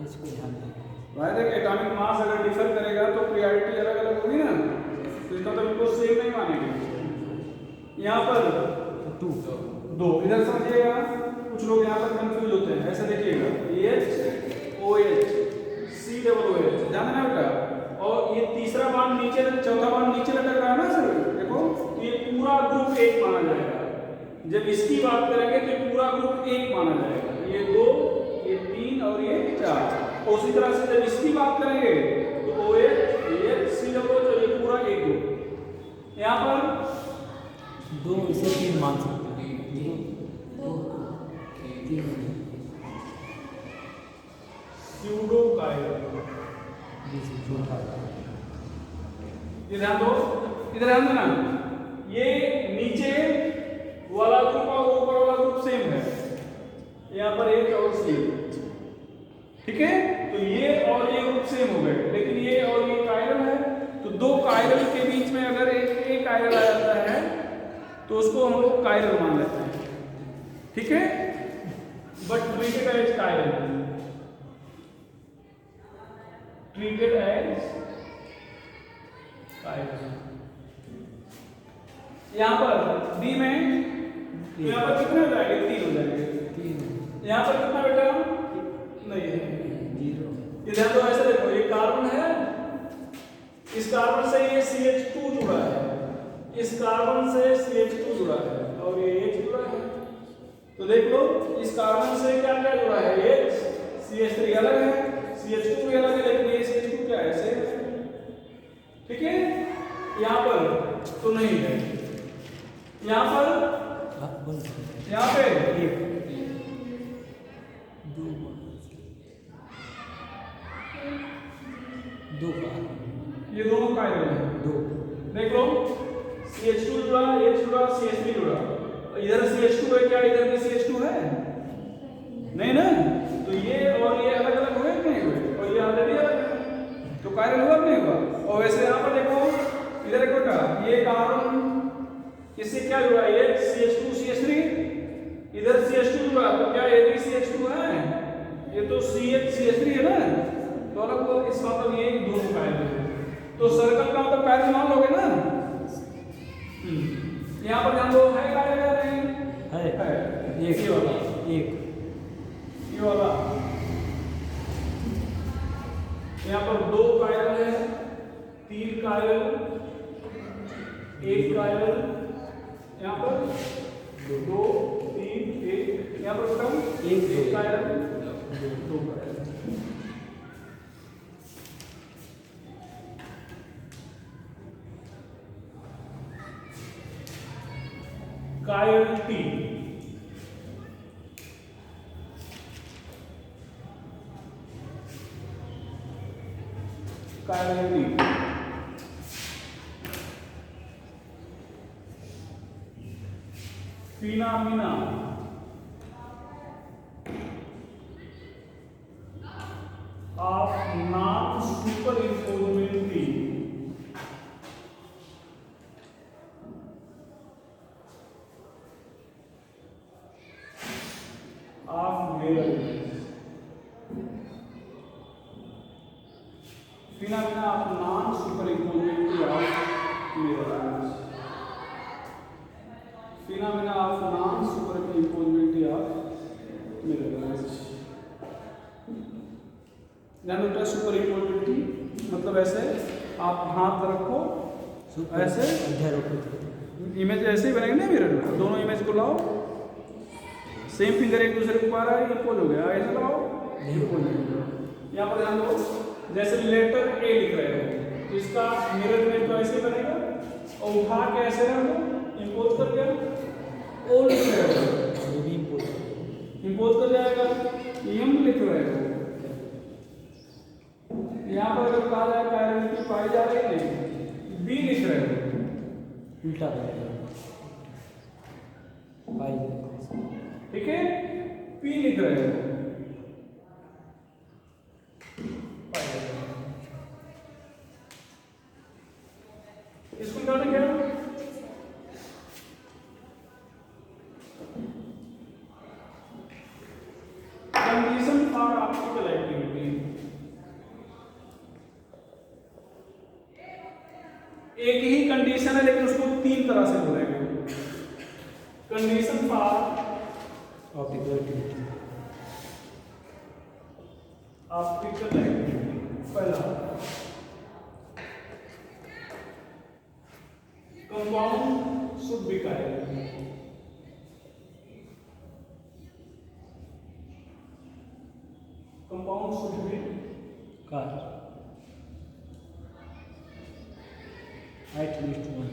इसको ध्यान दें
पढ़ाए थे कि एटॉमिक मास अगर डिफर करेगा तो पीरियडिटी अलग अलग होगी ना तो इसका तो बिल्कुल सेम नहीं मानेंगे। यहाँ पर 2 इधर समझिएगा कुछ लोग यहाँ पर कंफ्यूज होते हैं ऐसे देखिएगा HOH COOH ध्यान देना बेटा और ये तीसरा बांड नीचे चौथा बांड नीचे लटक रहा है ना सर देखो ये पूरा ग्रुप एक माना जाएगा। जब इसकी बात करेंगे तो पूरा ग्रुप एक माना जाएगा ये 2 ये 3 और ये 4 उसी तरह से जब इसकी बात करेंगे तो OH ये COOH और ये पूरा एक ग्रुप। यहाँ पर
2 इसे 3 मान सकते हैं 2 3
स्यूडो कायरल ये ध्यान दो इधर ध्यान देना ये नीचे वाला ग्रुप और ऊपर वाला ग्रुप सेम है यहाँ पर एक और सेम ठीक है तो ये और ये ग्रुप सेम हो गए लेकिन ये और ये कायरल है तो 2 कायरल के बीच में अगर एक कायरल आ जाता है तो उसको हम लोग कायरल मान लेते हैं ठीक है but treated as chiral treated as chiral. यहाँ पर डी में तो यहाँ पर कितने हो जाएंगे 3 हो जाएंगे। यहाँ पर कितना बेटा नहीं है 0 ये ध्यान दो ऐसे देखो ये कार्बन है इस कार्बन से ये CH2 जुड़ा है इस कार्बन से CH2 जुड़ा है और ये H जुड़ा है तो देख लो इस कार्बन से क्या क्या जुड़ा है H CH3 अलग है CH2 भी अलग है लेकिन ये CH2 क्या है सेम ठीक है। यहाँ पर तो नहीं है यहाँ पर यहाँ पे
एक दो दो का
ये दोनों कायरल है।
दो
देख लो CH2 जुड़ा, H जुड़ा, CH3 जुड़ा, इधर CH2 है क्या, इधर भी CH2 है नहीं ना, तो ये और ये अलग अलग हुए कि नहीं हुए, और ये ऑलरेडी अलग है, तो कायरल हुआ नहीं हुआ। और वैसे यहाँ पर देखो इधर देखो क्या, ये कार्बन इससे क्या जुड़ा है, ये CH2 CH3, इधर CH2 जुड़ा, तो क्या ये भी CH2 है, ये तो CH3 है ना, तो अलग हुआ, इस मतलब ये दोनों कायरल है। तो सर्कल का मतलब कायरल मान लोगे ना। यहाँ पर ध्यान दो, है कायरल या नहीं है,
एक
ये वाला,
एक
ये वाला, यहाँ पर दो कायरल है, तीन कायरल, एक कायरल, यहाँ पर दो तीन एक, यहाँ पर टोटल एक कायरल दो chiral. Chirality, chirality, phenomena of non superimposability of mirror image, phenomena of non superimposability of mirror image, phenomena of non superimposability of mirror image. ध्यान रखना, सुपरइम्पोजिबिलिटी मतलब ऐसे आप हाथ रखो ऐसे, इमेज ऐसे ही बनेगी ना मिरर में, दोनों इमेज को लाओ, सेम फिंगर एक दूसरे को पा रहा है, इम्पोज हो गया, ऐसे लाओ इम्पोज हो गया। यहाँ पर ध्यान दो, जैसे लेटर ए लिख रहे हो तो इसका मिरर इमेज तो ऐसे बनेगा, और उठा के ऐसे रख दो, इम्पोज कर दिया, ओ लिख रहे हो इम्पोज कर जाएगा, एम लिख रहे हो, यहाँ पर अगर कहा जाए कायरलिटी पाई जा रही है, बी लिख रहे हो
उल्टा पाई,
ठीक है, पी लिख रहे हो, इसको क्या लिखा है, कंडीशन फॉर ऑप्टिकल एक्टिविटी, एक ही कंडीशन है लेकिन उसको तीन तरह से बोलेंगे। Condition for
optical activity,
optical activity, पहला compound should be chiral, compound should be
car at least one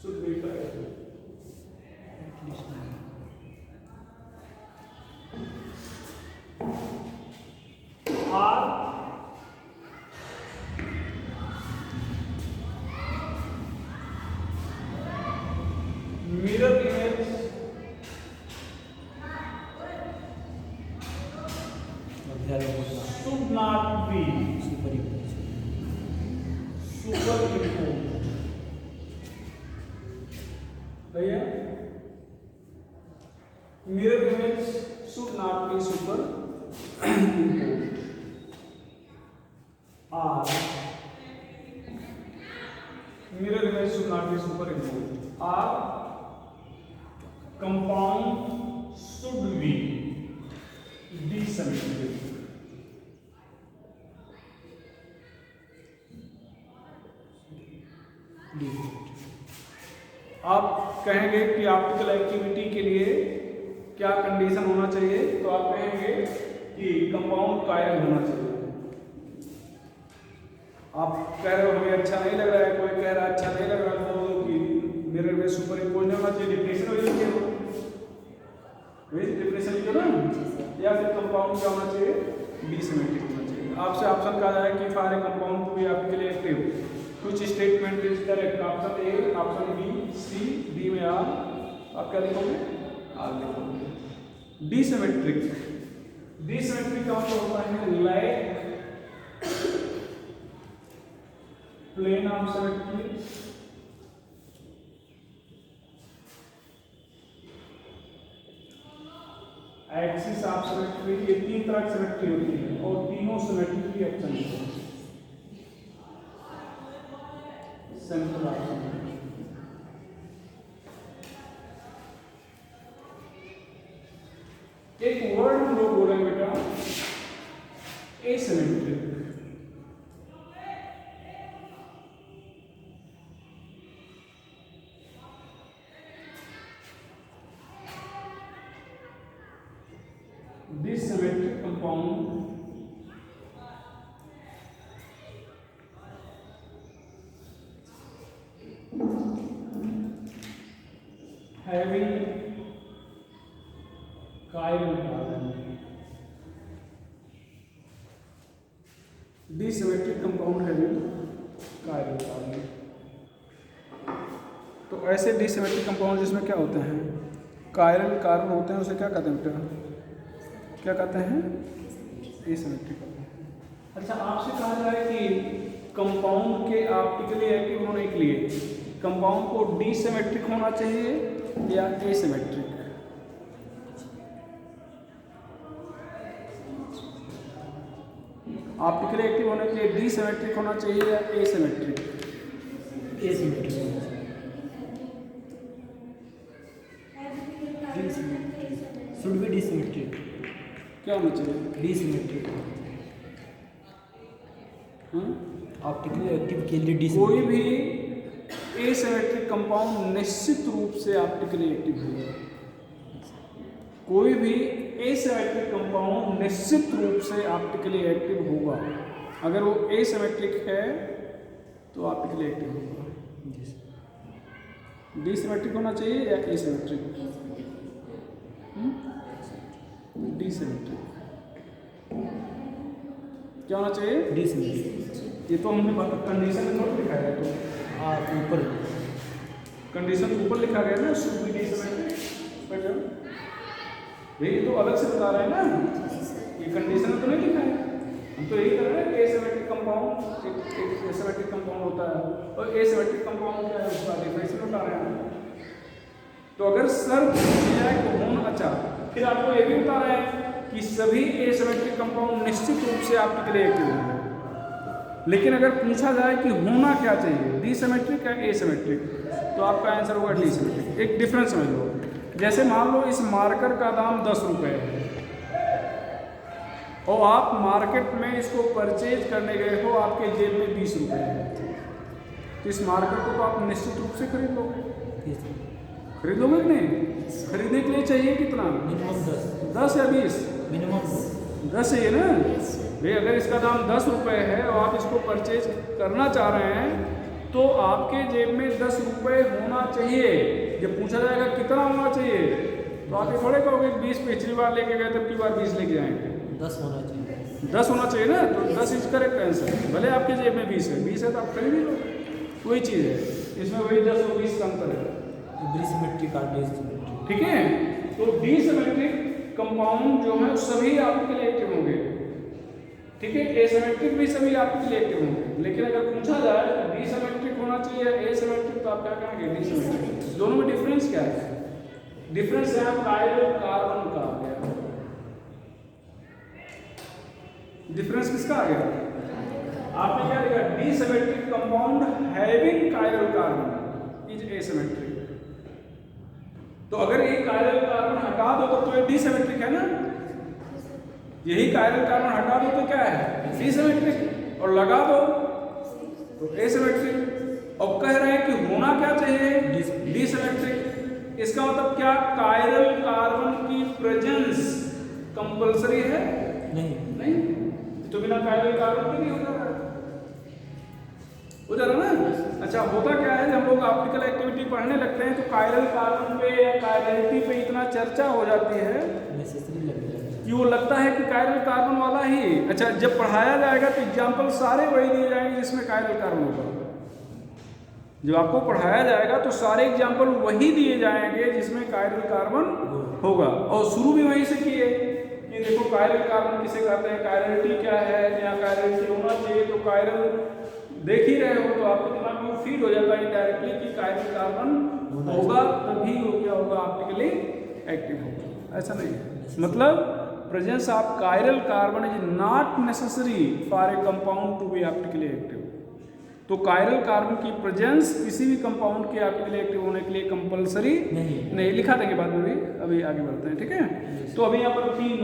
should be karyal,
at least one
or mirror image should not be superimposed, भैया mirror image should not be superimposed, or mirror image should not be superimposed, or compound should be desymmetric, आप कहेंगे कि ऑप्टिकल एक्टिविटी के लिए क्या कंडीशन होना चाहिए, तो आप कहेंगे कि कंपाउंड कायरल होना चाहिए। आप कह रहे हो हमें अच्छा नहीं लग रहा है, कोई कह रहा है अच्छा नहीं लग रहा, तो कि मिरर में सुपर इम्पोज नहीं होना चाहिए, डिप्रेशन हो जाती है, डिप्रेशन लिखो ना, या फिर कंपाउंड क्या होना चाहिए, डिसिमेट्रिक होना चाहिए। आपसे ऑप्शन कहा जाए कि for a compound to be optically active कुछ statement is correct, option A, option B, C, D में आर, आप क्या लिखोगे, आर लिखोगे। डिसिमेट्रिक, डिसिमेट्रिक का मतलब होता है like plane of symmetry, axis of symmetry, ये तीन तरह की सिमेट्री होती है और तीनों सिमेट्री की ऑप्शन है। सेंट्रल ऑप्शन एक वर्ड हम लोग बोलेंगे बेटा asymmetric, dissymmetric compound having chiral carbon, dissymmetric compound having chiral carbon। तो ऐसे डिसिमेट्रिक कंपाउंड जिसमें क्या होते हैं, कायरल कार्बन होते हैं, उसे क्या कहते हैं बेटा, क्या कहते हैं, एसिमेट्रिक। अच्छा, आपसे कहा जाए कि कंपाउंड के ऑप्टिकली एक्टिव होने के लिए कंपाउंड को डिसिमेट्रिक होना चाहिए या एसिमेट्रिक, ऑप्टिकली एक्टिव होने के लिए डिसिमेट्रिक होना चाहिए या एसिमेट्रिक,
एसिमेट्रिक, शुड बी डिसिमेट्रिक,
क्या होना चाहिए,
डिसिमेट्रिक, ऑप्टिकली एक्टिव के लिए
कोई
डिसिमेट्रिक,
भी एसिमेट्रिक कंपाउंड निश्चित रूप से ऑप्टिकली एक्टिव होगा, कोई भी एसिमेट्रिक कंपाउंड निश्चित रूप से ऑप्टिकली एक्टिव होगा, अगर वो एसिमेट्रिक है तो ऑप्टिकली एक्टिव होगा। डिसिमेट्रिक होना चाहिए या एसिमेट्रिक, डिसिमेट्रिक क्या होना चाहिए,
डिसिमेट्रिक,
ये तो हमने कंडीशन में नोट लिखा है, तो
आप ऊपर
कंडीशन ऊपर लिखा गया ना, शुड बी डिसिमेट्रिक, यही तो अलग से बता रहे हैं ना, ये कंडीशन में तो नहीं लिखा है, हम तो यही कर रहे हैं कि एसिमेट्रिक कंपाउंड एक एसिमेट्रिक कंपाउंड होता है और एसिमेट्रिक कंपाउंड क्या है उसका डेफिनेशन बता रहे हैं। तो अगर सर पूछा तो होना, अच्छा फिर आपको ये भी बता रहे हैं कि सभी एसिमेट्रिक कंपाउंड निश्चित रूप से ऑप्टिकली एक्टिव होंगे, लेकिन अगर पूछा जाए कि होना क्या चाहिए, डिसिमेट्रिक या एसिमेट्रिक, तो आपका आंसर होगा डिसिमेट्रिक। एक डिफरेंस समझ लो, जैसे मान लो इस मार्कर का दाम 10 रुपये है और आप मार्केट में इसको परचेज करने गए हो, आपके जेब में 20 रुपये है, तो इस मार्कर को तो आप निश्चित रूप से खरीद लोगे, खरीद लोगे कि नहीं, खरीदने के लिए चाहिए कितना,
मिनिमम
10 या 20,
मिनिमम
10 चाहिए ना भाई। अगर इसका दाम 10 रुपये है और आप इसको परचेज करना चाह रहे हैं तो आपके जेब में 10 रुपये होना चाहिए। जब पूछा जाएगा कितना होना चाहिए तो आप ये थोड़े कहोगे 20 पिछली बार लेके गए तब की बार 20 लेके आएंगे,
10 होना चाहिए,
10 होना चाहिए ना, तो 10 इज करेक्ट आंसर। भले आपके जेब में 20 है तो आप खरीद ही लो, वही चीज़ है, इसमें वही 10 और 20 का अंतर है,
डिसिमेट्रिक और डिसिमेट्रिक,
ठीक है। तो डिसिमेट्रिक कंपाउंड जो है सभी आपके लिए एक्टिव होंगे, ठीक है, एसिमेट्रिक भी सभी आपके लिए एक्टिव होंगे, लेकिन अगर पूछा जाए तो डिसिमेट्रिक होना चाहिए या एसिमेट्रिक, तो आप क्या कहेंगे, डिसिमेट्रिक। दोनों में डिफरेंस क्या है, डिफरेंस है कायरल कार्बन का आ गया, डिफरेंस किसका आ गया, आपने क्या लिखा, dissymmetric compound having chiral carbon is asymmetric. तो अगर ये कायरल कार्बन हटा दो तो ये डिसिमेट्रिक है ना, यही कायरल कार्बन हटा दो तो क्या है, डिसिमेट्रिक, और लगा दो तो एसिमेट्रिक। और कह रहे हैं कि होना क्या चाहिए, डिसिमेट्रिक। इसका मतलब क्या, कायरल कार्बन की प्रेजेंस कंपलसरी है, नहीं, तो बिना कायरल कार्बन के नहीं हो जा रहा है ना। अच्छा होता क्या है, जब लोग ऑप्टिकल एक्टिविटी पढ़ने लगते हैं तो कायरल कार्बन पे या कायरलिटी पे इतना चर्चा हो जाती है
नेसेसरी लगता है
कि वो लगता है कि कायरल कार्बन वाला ही। अच्छा जब पढ़ाया जाएगा तो एग्जाम्पल सारे वही दिए जाएंगे जिसमें कायरल कार्बन होगा। जब आपको पढ़ाया जाएगा तो सारे एग्जाम्पल वही दिए जाएंगे जिसमें कायरल कार्बन होगा। और शुरू भी वहीं से किए कि देखो कायरल कार्बन किसे कहते हैं, कायरलिटी क्या है, या कायरलिटी होना चाहिए। तो कायरल देख ही रहे हो तो आपके दिमाग में फीड हो जाता है डायरेक्टली कि कायरल कार्बन होगा, तभी वो क्या होगा, ऑप्टिकली एक्टिव होगा। ऐसा नहीं है, मतलब presence of chiral carbon is not necessary for a compound to be optically active. तो कायरल कार्बन की प्रेजेंस किसी भी कंपाउंड के ऑप्टिकली एक्टिव होने के लिए कंपलसरी नहीं, लिखा देंगे बाद में भी, अभी आगे बढ़ते हैं, ठीक है। तो अभी यहाँ पर 3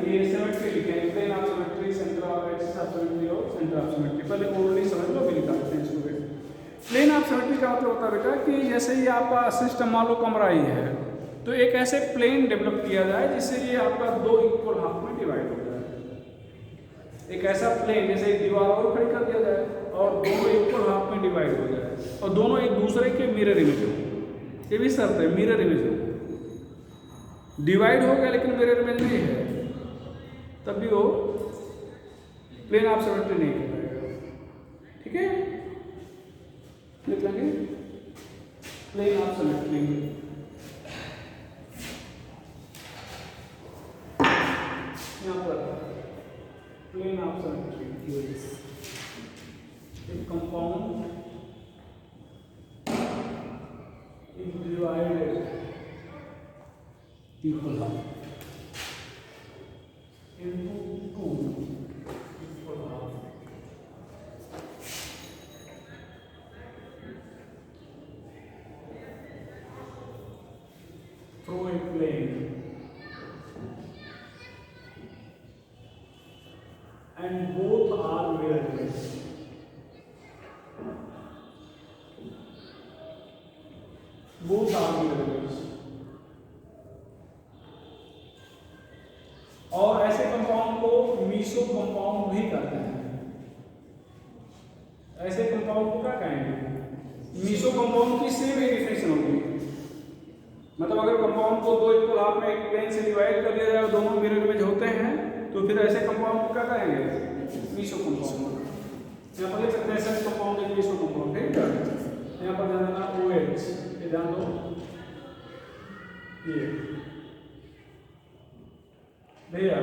ये सिमेट्री लिखे हैं, plane of symmetry, centre of axis of symmetry और सेंटर ऑफ सिमेट्री। पहले ओरली समझ लो, अभी लिखा देते हैं इसको। प्लेन ऑफ सिमेट्री का मतलब होता है बेटा कि जैसे ये आपका सिस्टम मान लो कमरा ही है, तो एक ऐसे प्लेन डेवलप किया जाए जिससे ये आपका 2 इक्वल हाफ में डिवाइड हो जाए। एक ऐसा प्लेन जैसे एक दीवार और खड़ी कर दिया जाए और दोनों इक्वल हाफ में डिवाइड हो जाए और दोनों एक दूसरे के मिरर इमेज हो। ये भी शर्त है, मिरर इमेज हो। डिवाइड हो गया लेकिन मिरर इमेज नहीं है, तब भी वो प्लेन ऑफ सिमेट्री नहीं कहलाएगा, ठीक है। लिख लेंगे प्लेन ऑफ सिमेट्री। यहाँ पर plane of symmetry compound is divided
equal half
into 2 equal half. Through a plane and both are mirrorless. Both are mirrorless. और ऐसे कंपाउंड को मीसो कंपाउंड भी कहते हैं। ऐसे कंपाउंड को क्या कहेंगे, मीसो कंपाउंड की सेम ही डिफिनेशन होगी। मतलब अगर कंपाउंड को 2 इक्वल हाफ में एक प्लेन से डिवाइड कर दिया जाए और दोनों मिरर इमेज होते हैं तो फिर ऐसे कंपाउंड को क्या कहेंगे, मीसो कंपाउंड। यहाँ पर लिख सकते हैं सेट कंपाउंड एक मीसो कंपाउंड, ठीक है। यहाँ पर जाना OH, ये ध्यान दो, ये भैया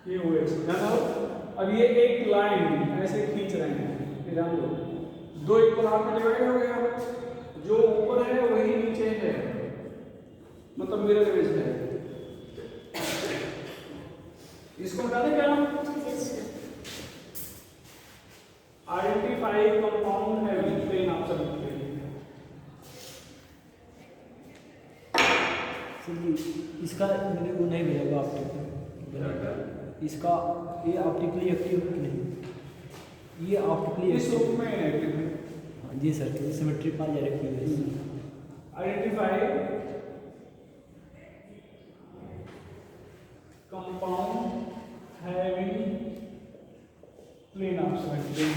ये OH ध्यान दो। अब ये एक लाइन ऐसे खींच रहे हैं, ये ध्यान दो, 2 इक्वल हाफ में डिवाइड हो गया, जो ऊपर है वही नीचे है, मतलब मिरर इमेज है। इसको बता दें क्या, identify compound having plane of symmetry.
इसका मैंने वो नहीं मिलेगा ऑप्टिकल, इसका ये ऑप्टिकली एक्टिव कि नहीं, ये ऑप्टिकली
इस रूप में एक्टिव है।
हाँ जी सर, सिमेट्री पा जा रखी है।
Identify compound having plane of symmetry.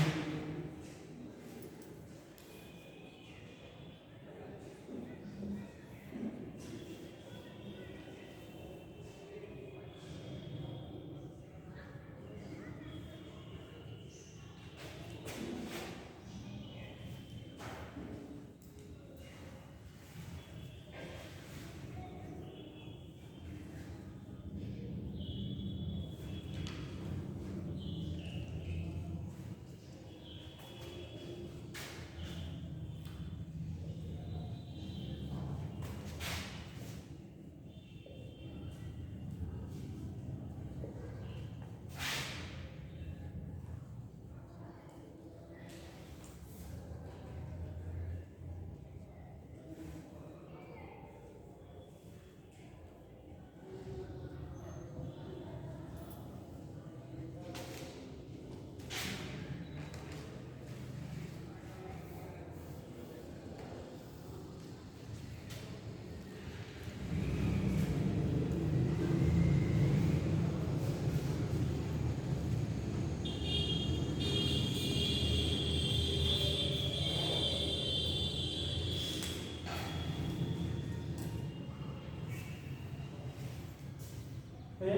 है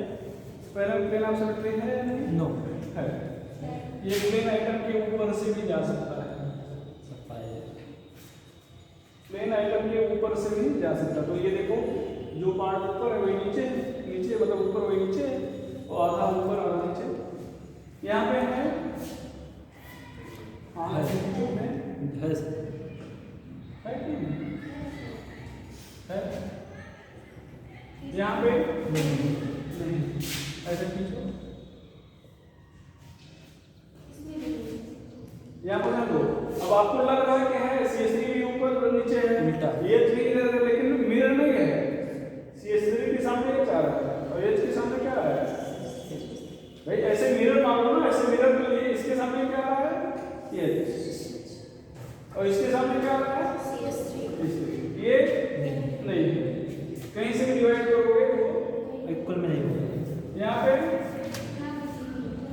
प्लेन ऑफ सिमेट्री है या नहीं?
नो
है। ये प्लेन आइटम के ऊपर से भी जा सकता है, प्लेन आइटम के ऊपर से भी जा सकता है। तो ये देखो जो पार्ट ऊपर है वही नीचे, नीचे मतलब ऊपर वही नीचे, और आधा ऊपर आधा नीचे। यहाँ पे है
है
कि नहीं? है यहाँ पे
नहीं,
ऐसे खींचो, यहाँ पर दो। अब आपको लग रहा है कि है CH3 भी ऊपर नीचे है,
उल्टा।
ये 3 इधर है, लेकिन मिरर नहीं है। CH3 के सामने ये 4 है और H के सामने क्या है भाई? ऐसे मिरर मान लो ना, ऐसे मिरर के लिए इसके सामने क्या आ रहा है? ये, और इसके सामने क्या आ रहा है? CH3। ये नहीं, कहीं से भी डिवाइड करोगे वो
इक्वल में नहीं होगा।
यहाँ पे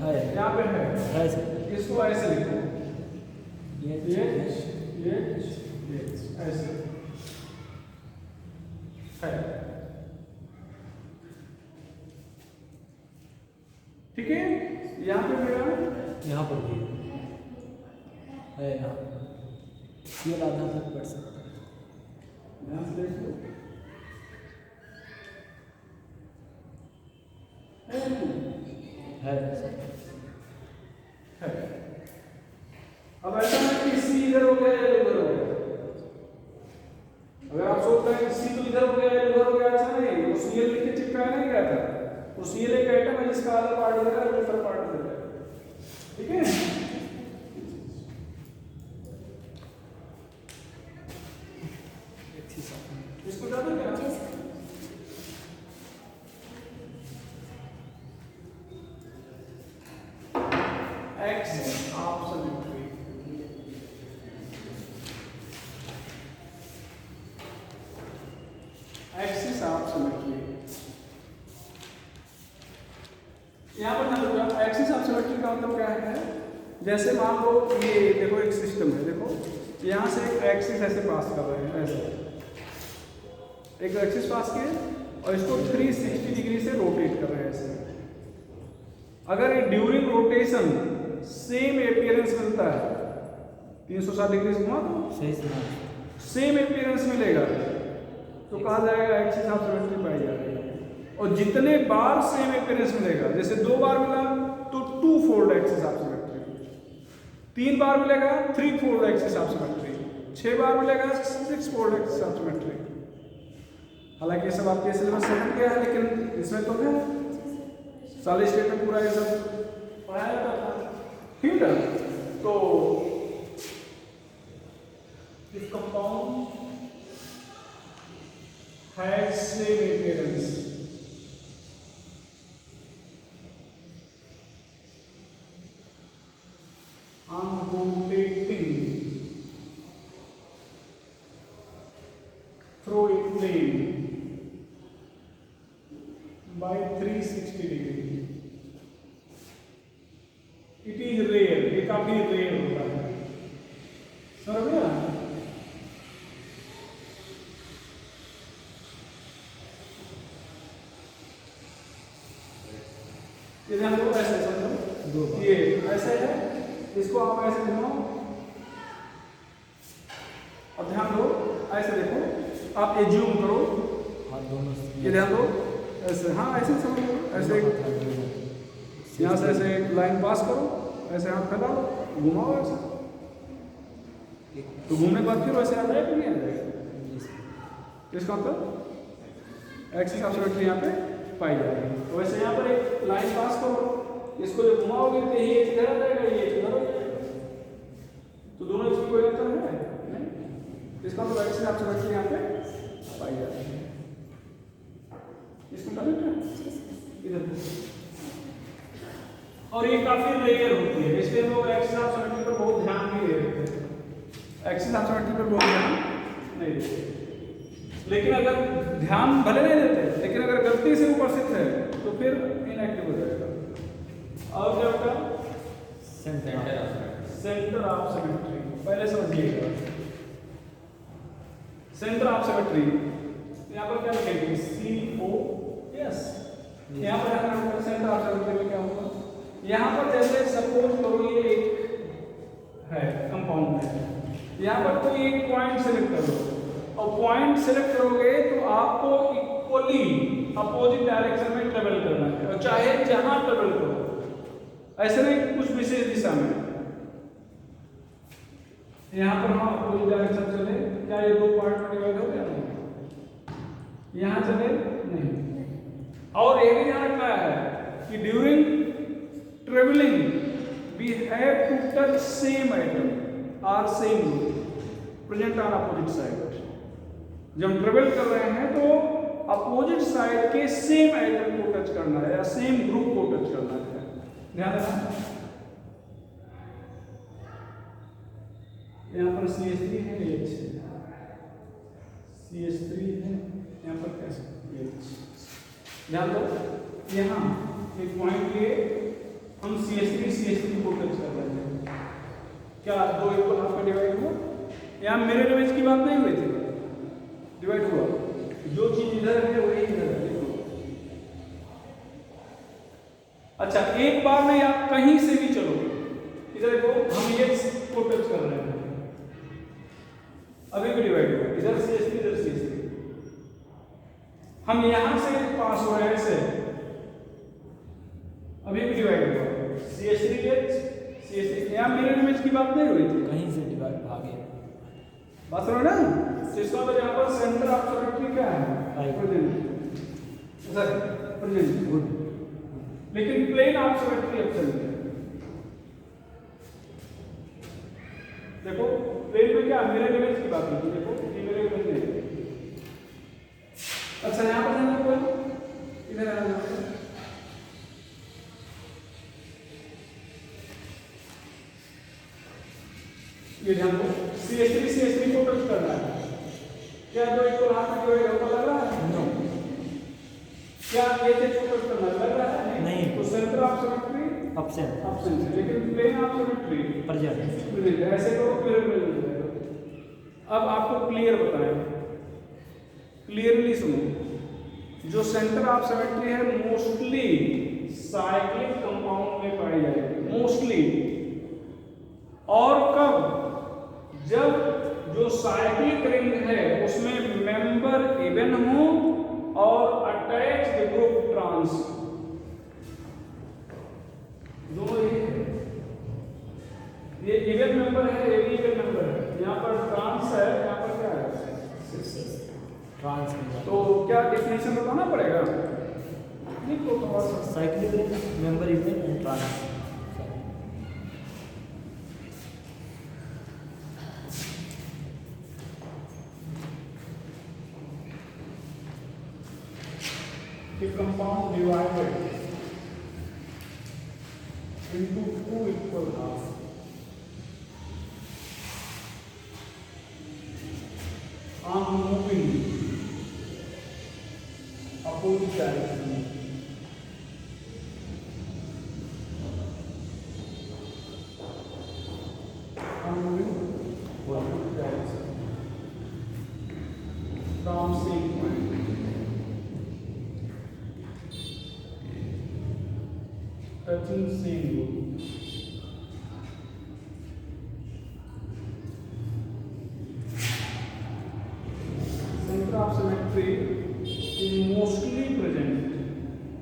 है,
यहाँ पे है
सर।
इसको ऐसे लिखो,
ये
ऐसे है, ठीक है। यहाँ पे मेरा
यहाँ पर भी है, यहाँ ये आधा तक बढ़ सकता है।
यहाँ से देख लो,
है।
अब ऐसा है कि C इधर हो गया या उधर हो गया। अगर आप सोचते हैं कि C तो इधर हो गया या उधर हो गया, ऐसा नहीं। वो Cl लिख के चिपकाया नहीं गया था, वो Cl एक आइटम है जिसका आधा पार्ट इधर है और दूसरा पार्ट इधर है, ठीक है। इसको ज्यादा क्या axis of symmetry, axis of symmetry. यहाँ पर ध्यान रखो, एक्सिस ऑफ सिमेट्री का मतलब क्या है? जैसे मान लो ये देखो एक सिस्टम है, देखो यहाँ से एक एक्सिस ऐसे पास कर रहे हैं, ऐसे एक एक्सिस पास किए और इसको 360 डिग्री से रोटेट कर रहे हैं ऐसे। अगर ये ड्यूरिंग रोटेशन सेम अपीयरेंस मिलता है, 360 डिग्री से घुमा दो,
सही सुना।
सेम अपीयरेंस मिलेगा तो कहा जाएगा एक्सिस ऑफ सिमेट्री पाई जा रही है। और जितने बार सेम अपीयरेंस मिलेगा, जैसे 2 बार मिला तो 2 फोल्ड एक्सिस ऑफ सिमेट्री, 3 बार मिलेगा 3 फोल्ड एक्सिस ऑफ सिमेट्री, 6 बार मिलेगा 6 फोल्ड एक्सिस ऑफ सिमेट्री। हालांकि ये सब आपके सिलेबस से हट गया है, लेकिन इसमें तो है सॉलिड स्टेट में पूरा ये सब पढ़ाया जाता था, ठीक है। तो if compound has same appearance on rotating through a plane by 360 degree, it is rare, ये काफी रेयर होता है, समझ गया? ये ध्यान दो, ऐसे समझो, ये ऐसे है, इसको आप ऐसे घुमाओ और ध्यान दो, ऐसे देखो, आप एज्यूम करो,
हाथ दोनों
ये ध्यान दो, ऐसे, हाँ ऐसे समझो, ऐसे यहाँ से ऐसे लाइन पास करो, ऐसे हाथ फैलाओ, घुमाओ ऐसे, तो घूमने के बाद फिर वैसे आ जाएगा कि नहीं आ जाएगा? इसका मतलब एक्सिस ऑफ सिमेट्री यहाँ पे पाई जाएगी। वैसे यहाँ पर एक लाइन पास करो, इसको जब घुमाओगे तो ये इधर आ जाएगा, ये इधर हो जाएगा, तो दोनों इसमें कोई अंतर है नहीं। इसका मतलब एक्सिस ऑफ सिमेट्री यहाँ पे पाई जाती है। इसमें करेक्ट है इधर, और ये काफी रेयर होती है, इसलिए लोग एक्सिस ऑफ सिमेट्री पर बहुत ध्यान नहीं दे रहे थे, एक्सिस ऑफ सिमेट्री पर बहुत ध्यान नहीं देते। लेकिन अगर ध्यान भले नहीं देते, लेकिन अगर गलती से उपस्थित है तो फिर इनएक्टिव हो जाएगा। और क्या होगा? सेंटर ऑफ सिमेट्री, पहले समझिएगा, सेंटर ऑफ सिमेट्री यहाँ पर क्या लिखेंगे? CO, यस यहाँ पर रखना सेंटर ऑफ सेमेट्री में क्या होगा, यहाँ पर जैसे सपोज करो ये एक है कंपाउंड है, यहाँ पर कोई एक पॉइंट सेलेक्ट करो और पॉइंट सेलेक्ट करोगे तो आपको इक्वली अपोजिट डायरेक्शन में ट्रेवल करना है और चाहे जहां ट्रेवल करो, ऐसे नहीं कुछ विशेष दिशा में। यहाँ पर हम अपोजिट डायरेक्शन चले, क्या ये दो पार्ट में डिवाइड हो गया? यहाँ चले नहीं। और ये भी ध्यान रखना है कि during travelling we have to touch same item or same group present on opposite side। जब हम ट्रेवल कर रहे हैं तो अपोजिट साइड के सेम आइटम को टच करना है या सेम ग्रुप को टच करना है, ध्यान रखना। यहाँ पर CH3 है, H CH3 है, यहाँ पर कैसे H, ध्यान दो। यहाँ एक पॉइंट लिए हम CH3 को टच कर रहे हैं, क्या दो इक्वल हाफ में डिवाइड हुआ? यहाँ मिरर इमेज की बात नहीं हुई थी, डिवाइड हुआ, जो चीज इधर है वही इधर है, देखो। अच्छा एक बार में आप कहीं से भी चलो, इधर देखो हम ये को टच कर रहे हैं, अभी भी डिवाइड हुआ, इधर CH3 इधर CH3, हम यहां से पास हो रहे हैं ऐसे, अभी भी डिवाइड हुआ, CH3 यहाँ मिरर इमेज की बात नहीं हुई थी,
कहीं से डिवाइड भागे
बात सुनो ना। तो इसका मतलब यहाँ पर सेंटर ऑफ सेमेट्री क्या है? प्रेजेंट, सर प्रेजेंट, गुड, लेकिन प्लेन ऑफ सेमेट्री एब्सेंट है। देखो प्लेन में क्या मिरर इमेज की बात होती है, देखो ये मिरर इमेज नहीं। अच्छा यहाँ पर ध्यान रखो, इधर आना, ये ध्यान दो, CH3 को टच करना है, क्या दो इक्वल हाफ में डिवाइड होता लग रहा है? नो। क्या HH को टच करना लग रहा है?
नहीं।
तो सेंटर ऑफ सेमेट्री
एब्सेंट
है, लेकिन प्लेन ऑफ सेमेट्री
प्रेजेंट।
ऐसे करो क्लियर मिल जाएगा। अब आपको क्लियर बताएं, क्लियरली सुनो, जो सेंटर ऑफ सेमेट्री है मोस्टली साइक्लिक कंपाउंड में पाई जाएगी, मोस्टली। और कब? जब जो साइक्लिक रिंग है उसमें मेंबर इवन हो और अटैच्ड ग्रुप ट्रांस, दोनों ये इवन मेंबर है, ये भी इवन मेंबर है, यहाँ पर ट्रांस है, यहाँ पर क्या है?
ट्रांस।
तो क्या डेफिनेशन बताना पड़ेगा? नहीं तो
cyclic member even and trans.
The compound divided into two equal halves. On moving opposite direction. On moving opposite direction. From same point. Touching same group. Center of symmetry is mostly present.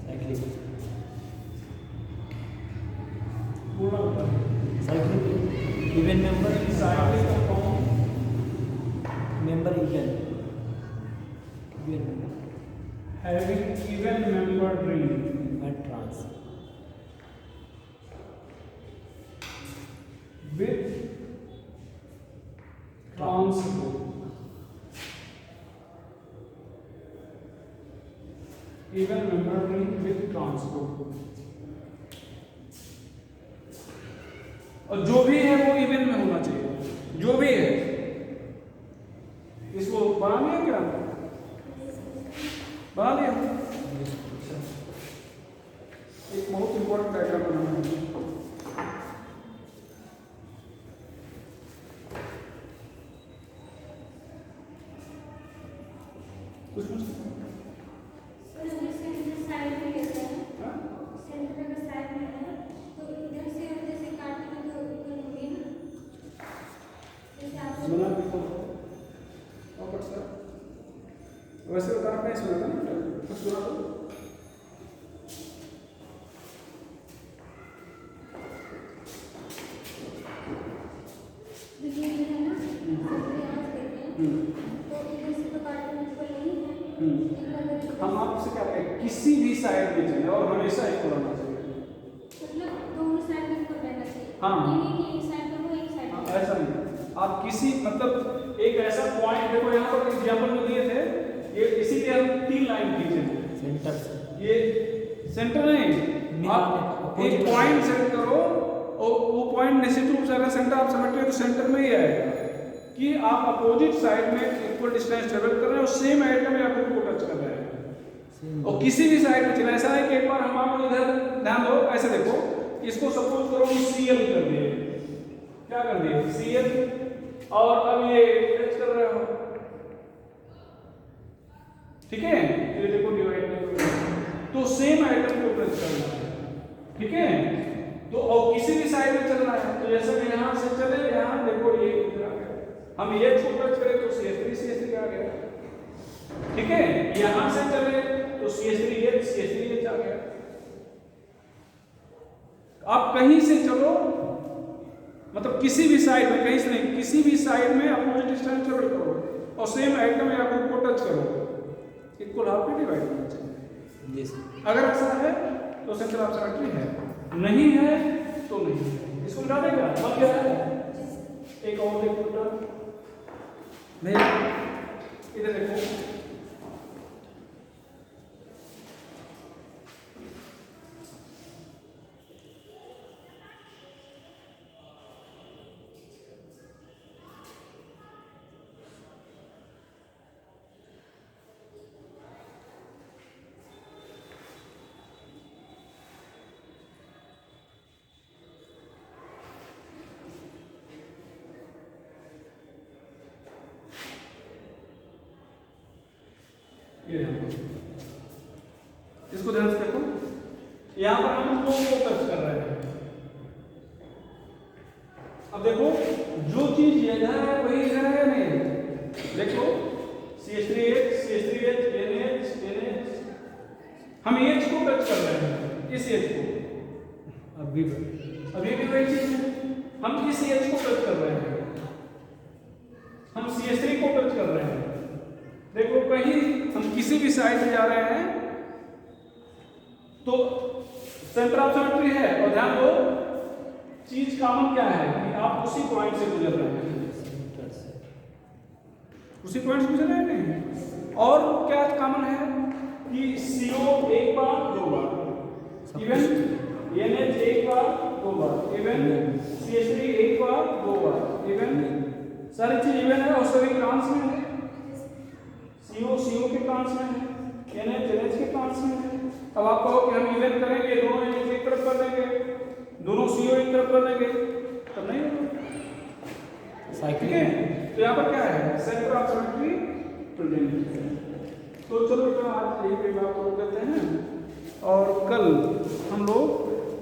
Cyclic
बोला होता है।
Cyclic even member
Cyclic compound
member even
having even membered ring
and trans
with trans group. Even membered ring with trans group. और जो भी है वो इवन में होना चाहिए, जो भी है। इसको बना लिया क्या? बना लिया। एक बहुत इंपॉर्टेंट डायग्राम बनाना है। कुछ हम आपसे क्या कहें, किसी भी साइड में चले और हमेशा इक्वल होना चाहिए।
मतलब दोनों साइड में इक्वल रहना चाहिए।
हाँ।
ये नहीं कि एक साइड पर हो एक साइड
हाँ,
पर।
ऐसा नहीं, आप किसी मतलब एक ऐसा पॉइंट देखो, यहाँ पर एग्जाम्पल में दिए थे, ये इसीलिए हम 3 लाइन खींचे,
सेंटर से
ये सेंटर नहीं, आप एक पॉइंट सेट करो और वो पॉइंट निश्चित रूप से अगर सेंटर आप समझते हो तो सेंटर में ही आएगा कि आप अपोजिट साइड में इक्वल डिस्टेंस ट्रेवल कर रहे हैं और सेम आइटम या ग्रुप को टच कर रहे हैं और किसी भी साइड में चला। ऐसा है कि एक बार हम आपको इधर ध्यान दो, ऐसे देखो, इसको सपोज करो कि CL कर दिए, क्या कर दिए CL, और अब ये टच कर रहे हो, ठीक है, ये देखो डिवाइड तो सेम आइटम को टच करना है, ठीक है। तो और किसी भी साइड में चलना है, तो जैसे मैं यहां से चले, यहां देखो ये इधर आ गया, हम ये को टच करें तो CS3 आ गया, ठीक है। यहां से चले तो CS3 आ गया। आप कहीं से चलो, मतलब किसी भी साइड में, कहीं से नहीं, किसी भी साइड में अपोजिट डिस्टेंस ट्रेवल करो और सेम आइटम या ग्रुप को टच करो, इक्वल हाफ में डिवाइड होना चाहिए। अगर ऐसा है तो सेंटर ऑफ सिमेट्री है, नहीं है तो नहीं है। इसको मिटा देगा, बन गया है। एक और देखो, नहीं इधर देखो, ये इसको ध्यान से देखो, यहां पर हम दो को टच कर रहे हैं। अब देखो जो चीज इधर है वही इधर है, नहीं देखो CH3H NH, हम H को टच कर रहे हैं, इस H को, अभी भी वही चीज है, हम इस H को टच कर रहे हैं, हम CH3 को टच कर रहे हैं। देखो कहीं हम किसी भी साइड में जा रहे हैं तो सेंटर ऑफ सिमेट्री है, और ध्यान दो चीज कॉमन क्या है कि आप उसी पॉइंट से गुजर रहे हैं, उसी पॉइंट से गुजर रहे हैं। और क्या कॉमन है कि CO एक बार दो बार, इवन NH एक बार दो बार, इवन CH3 एक बार दो बार, इवन सारी चीज इवन है और सभी ट्रांस में है। CO के ट्रांस में है, NH के ट्रांस में है। अब आप कहो कि हम इवन करेंगे, दोनों NH एक तरफ कर देंगे, दोनों CO एक तरफ कर देंगे, तब नहीं होगा, ठीक है। तो यहाँ पर क्या है, सेंटर ऑफ सिमेट्री प्रेजेंट। तो चलो तो आज यही पे बात रोक देते हैं और कल हम लोग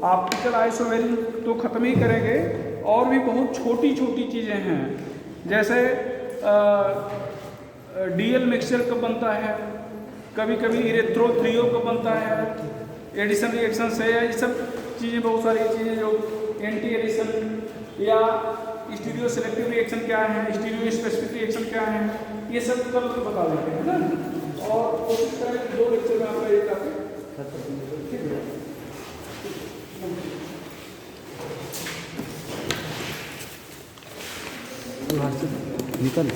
ऑप्टिकल आइसोमेरिक तो खत्म ही करेंगे, और भी बहुत छोटी छोटी चीजें हैं, जैसे DL मिक्सचर कब बनता है, कभी कभी इरेथ्रोथ्रियो कब बनता है, एडिशन रिएक्शन से, ये सब चीज़ें, बहुत सारी चीज़ें जो एंटी एडिशन या स्टीरियो सेलेक्टिव रिएक्शन क्या है, स्टीरियो स्पेसिफिक रिएक्शन क्या है, ये सब कल बता देते हैं ना। और कोशिश करें 2 लेक्चर में आपका ये टॉपिक ठीक है।
निकल